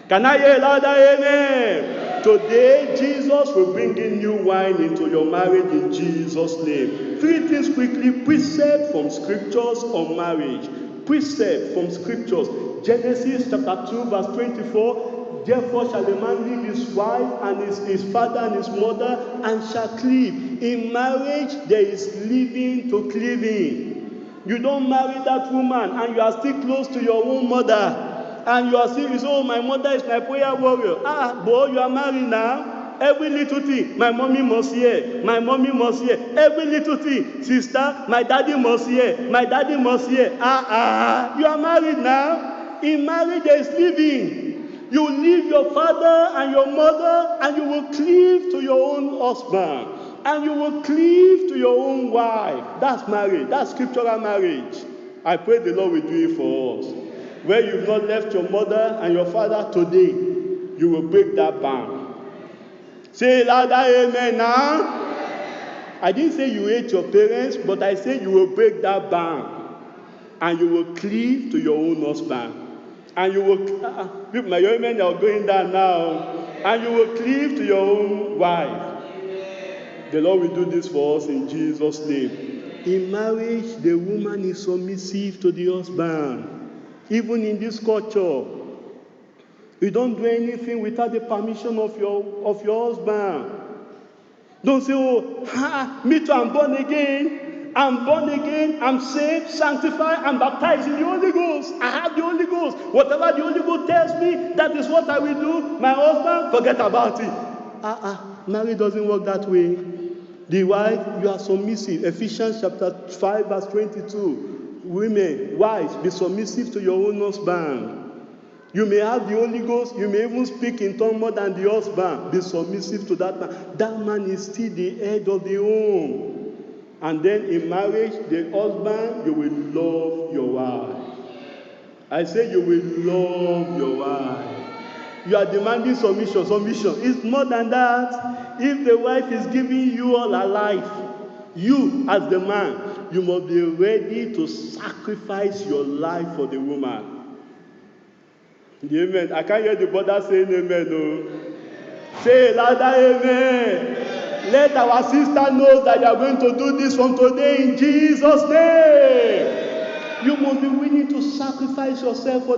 Can I hear louder amen? Today, Jesus will bring in new wine into your marriage in Jesus' name. 3 things quickly. Precept from scriptures on marriage. Precept from scriptures. Genesis chapter 2 verse 24. Therefore shall a man leave his wife and his father and his mother and shall cleave. In marriage there is leaving to cleaving. You don't marry that woman and you are still close to your own mother. And you are still, my mother is my prayer warrior. Boy, you are married now. Every little thing, my mommy must hear. My mommy must hear. Every little thing, sister, my daddy must hear. My daddy must hear. You are married now. In marriage, there is living. You leave your father and your mother, and you will cleave to your own husband. And you will cleave to your own wife. That's marriage. That's scriptural marriage. I pray the Lord will do it for us. Where you've not left your mother and your father today, you will break that bond. Say louder amen now. I didn't say you hate your parents, but I said you will break that bond. And you will cleave to your own husband. And you will, my young men are going down now. And you will cleave to your own wife. The Lord will do this for us in Jesus' name. In marriage, the woman is submissive to the husband. Even in this culture, you don't do anything without the permission of your husband. Don't say, me too, I'm born again. I'm saved, sanctified, I'm baptized in the Holy Ghost. I have the Holy Ghost. Whatever the Holy Ghost tells me, that is what I will do. My husband, forget about it. Marriage doesn't work that way. The wife, you are submissive. Ephesians chapter 5, verse 22. Women, wives, be submissive to your own husband. You may have the Holy Ghost, you may even speak in tongues more than the husband. Be submissive to that man. That man is still the head of the home. And then in marriage, the husband, you will love your wife. I say you will love your wife. You are demanding submission. Submission is more than that. If the wife is giving you all her life, you as the man, you must be ready to sacrifice your life for the woman. Amen. I can't hear the brother saying amen. No. Say louder amen. Let our sister know that you are going to do this from today in Jesus' name. You must be willing to sacrifice yourself for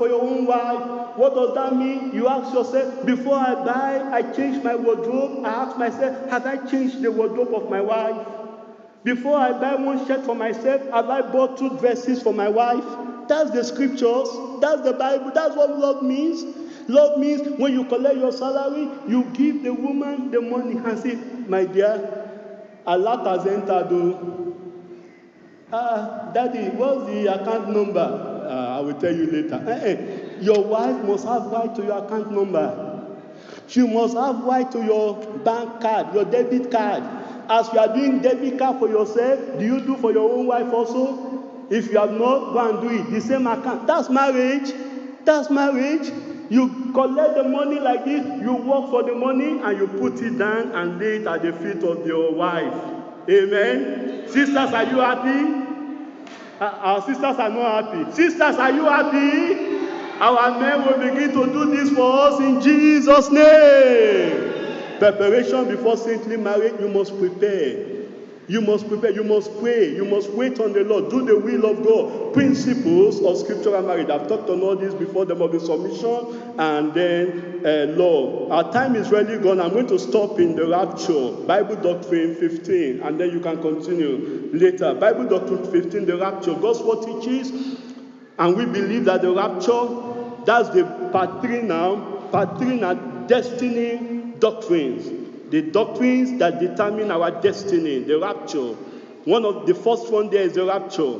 your own wife. What does that mean? You ask yourself, before I buy, I change my wardrobe. I ask myself, have I changed the wardrobe of my wife? Before I buy one shirt for myself, have I bought 2 dresses for my wife? That's the scriptures. That's the Bible. That's what love means. Love means when you collect your salary, you give the woman the money and say, my dear, alert has entered. Daddy, what's the account number? I will tell you later. Your wife must have right to your account number. She must have right to your bank card, your debit card. As you are doing debit card for yourself, do you do for your own wife also? If you have not, go and do it. The same account. That's marriage. That's marriage. You collect the money like this, you work for the money, and you put it down and lay it at the feet of your wife. Amen. Sisters, are you happy? Our sisters are not happy. Sisters, are you happy? Our men will begin to do this for us in Jesus' name. Preparation before saintly marriage, you must prepare. You must prepare, you must pray, you must wait on the Lord, do the will of God. Principles of scriptural marriage. I've talked on all this before. There must be submission and then love. Our time is really gone. I'm going to stop in the rapture. Bible Doctrine 15, and then you can continue later. Bible Doctrine 15, the rapture. God's word teaches, and we believe that the rapture, that's the part 3 now. Part 3 now, destiny doctrines. The doctrines that determine our destiny, the rapture. One of the first one there is the rapture.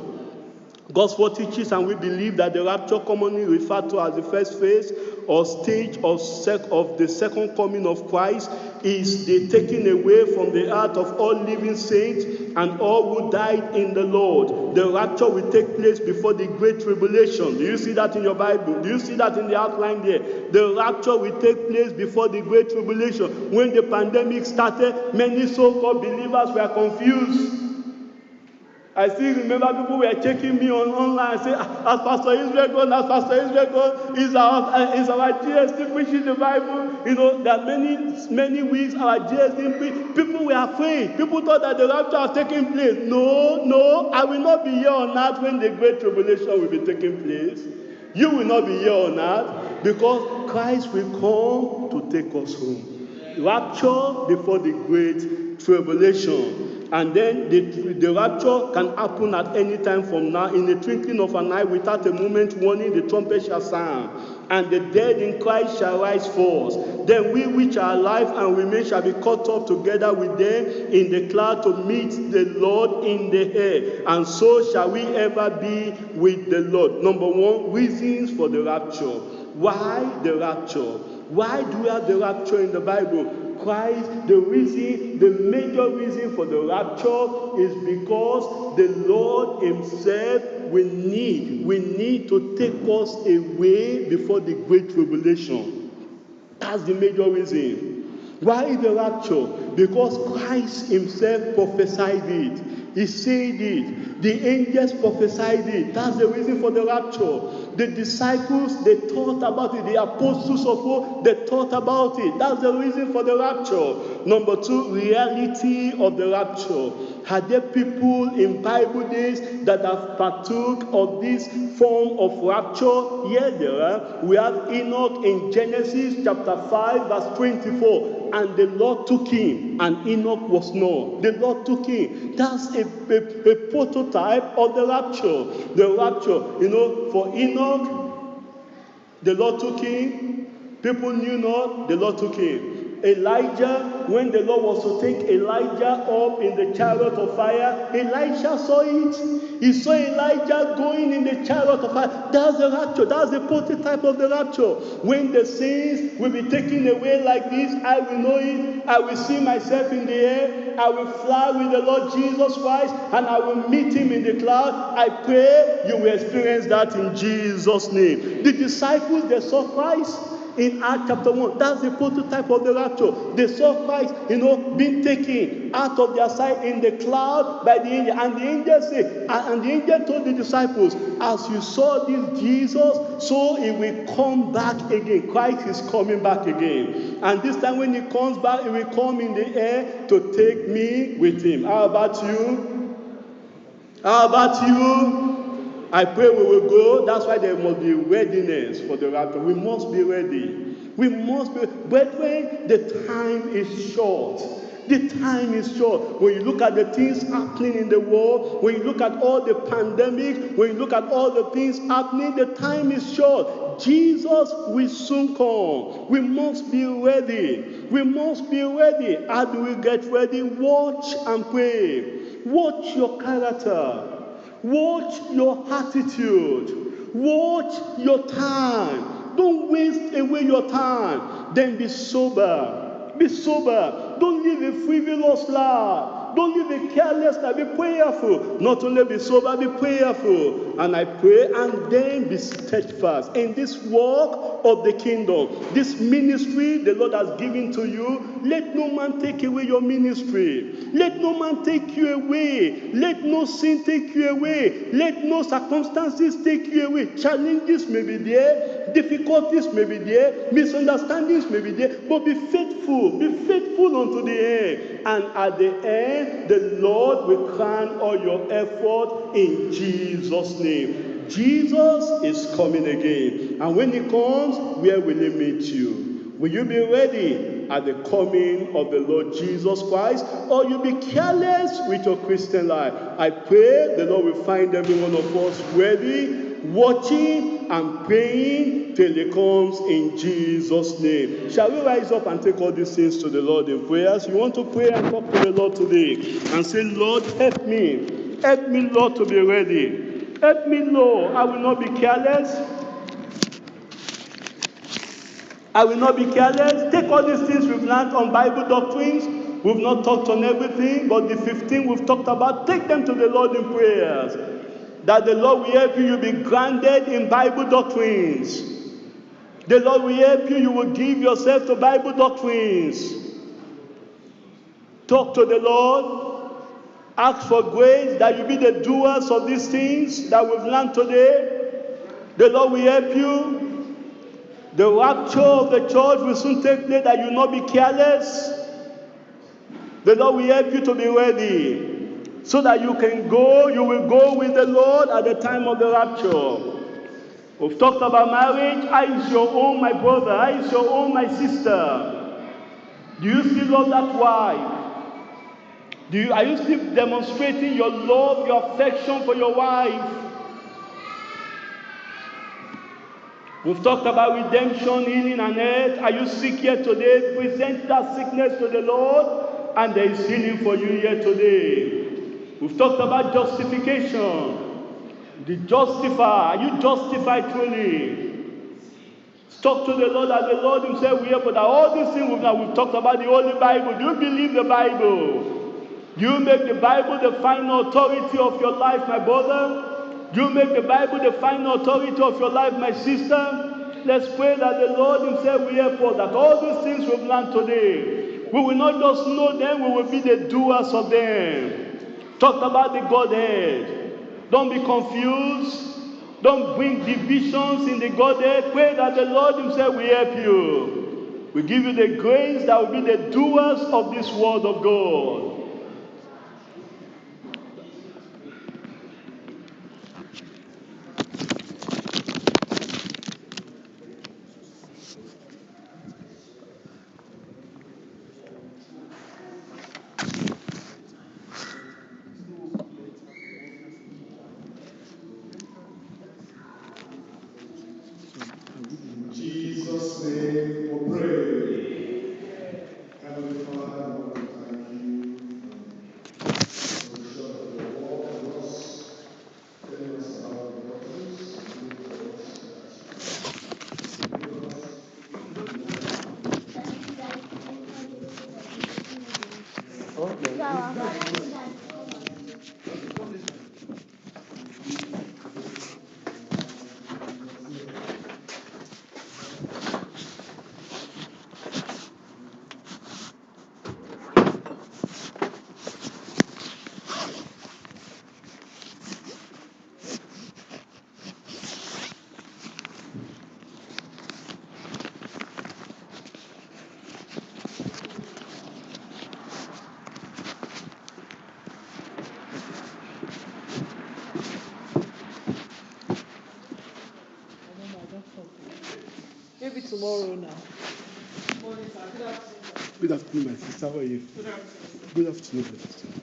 God's word teaches, and we believe that the rapture, commonly referred to as the first phase or stage of the second coming of Christ, is the taking away from the earth of all living saints and all who died in the Lord. The rapture will take place before the great tribulation. Do you see that in your Bible? Do you see that in the outline there? The rapture will take place before the great tribulation. When the pandemic started, many so-called believers were confused. I still remember people were checking me online and say, as Pastor Israel gone, as Pastor Israel gone, is our GST preaching the Bible? You know, there are many weeks our GST preach. People were afraid. People thought that the rapture was taking place. No, I will not be here on earth when the great tribulation will be taking place. You will not be here on earth because Christ will come to take us home. Rapture before the great tribulation. And then the rapture can happen at any time from now. In the twinkling of an eye, without a moment warning, the trumpet shall sound, and the dead in Christ shall rise first. Then we which are alive and remain shall be caught up together with them in the cloud to meet the Lord in the air. And so shall we ever be with the Lord. Number one, reasons for the rapture. Why the rapture? Why do we have the rapture in the Bible? Christ, the major reason for the rapture is because the Lord himself will need to take us away before the great tribulation. That's the major reason. Why the rapture? Because Christ himself prophesied it. He said it. The angels prophesied it. That's the reason for the rapture. The disciples, they thought about it. The apostles of old, they thought about it. That's the reason for the rapture. Number two, reality of the rapture. Are there people in Bible days that have partook of this form of rapture? Yes, there are. We have Enoch in Genesis chapter 5, verse 24. And the Lord took him, and Enoch was not. The Lord took him. That's a prototype of the rapture. The rapture, you know, for Enoch, the Lord took him. People knew not, the Lord took him. Elijah, when the Lord was to take Elijah up in the chariot of fire, Elisha saw it. He saw Elijah going in the chariot of fire. That's the rapture. That's the prototype of the rapture. When the saints will be taken away like this, I will know it. I will see myself in the air. I will fly with the Lord Jesus Christ, and I will meet him in the cloud. I pray you will experience that in Jesus' name. The disciples, they saw Christ. In Acts chapter 1, that's the prototype of the rapture. They saw Christ, being taken out of their sight in the cloud by the angel. And the angel said, and the angel told the disciples, as you saw this Jesus, so he will come back again. Christ is coming back again. And this time when he comes back, he will come in the air to take me with him. How about you? How about you? I pray we will go. That's why there must be readiness for the rapture. We must be ready. We must be. Brethren, the time is short. The time is short. When you look at the things happening in the world, when you look at all the pandemic, when you look at all the things happening, the time is short. Jesus will soon come. We must be ready. We must be ready. How do we get ready? Watch and pray. Watch your character. Watch your attitude. Watch your time. Don't waste away your time. Then be sober. Be sober. Don't live a frivolous life. Don't live a careless life. Be prayerful. Not only be sober, be prayerful. And I pray and then be steadfast in this work of the kingdom. This ministry the Lord has given to you. Let no man take away your ministry. Let no man take you away. Let no sin take you away. Let no circumstances take you away. Challenges may be there. Difficulties may be there. Misunderstandings may be there. But be faithful. Be faithful unto the end. And at the end, the Lord will crown all your effort in Jesus' name. Jesus is coming again. And when he comes, where will he meet you? Will you be ready at the coming of the Lord Jesus Christ? Or you be careless with your Christian life? I pray the Lord will find every one of us ready, watching and praying till he comes in Jesus' name. Shall we rise up and take all these things to the Lord in prayers? You want to pray and talk to the Lord today and say, Lord, help me. Help me, Lord, to be ready. Help me, Lord. I will not be careless. I will not be careless. Take all these things we've learned on Bible doctrines. We've not talked on everything, but the 15 we've talked about, take them to the Lord in prayers. That the Lord will help you, you'll be grounded in Bible doctrines. The Lord will help you, you will give yourself to Bible doctrines. Talk to the Lord. Ask for grace that you be the doers of these things that we've learned today. The Lord will help you. The rapture of the church will soon take place, that you will not be careless. The Lord will help you to be ready, so that you can go, you will go with the Lord at the time of the rapture. We've talked about marriage. How is your own, my brother? How is your own, my sister? Do you still love that wife? Are you still demonstrating your love, your affection for your wife? We've talked about redemption, healing, and health. Are you sick here today? Present that sickness to the Lord, and there is healing for you here today. We've talked about justification. The justifier. Are you justified truly? Talk to the Lord, that the Lord himself will help. But all these things we've talked about the Holy Bible. Do you believe the Bible? Do you make the Bible the final authority of your life, my brother? Do you make the Bible the final authority of your life, my sister? Let's pray that the Lord himself will help us, that all these things we've learned today, we will not just know them, we will be the doers of them. Talk about the Godhead. Don't be confused. Don't bring divisions in the Godhead. Pray that the Lord himself will help you. We give you the grace that will be the doers of this word of God. Jesus' name we pray. Heavenly Father, we want to thank you for the short of your word to us, telling us about the doctrines, and giving us Maybe tomorrow now. Good afternoon, my sister. How are you? Good afternoon. Good afternoon, my sister.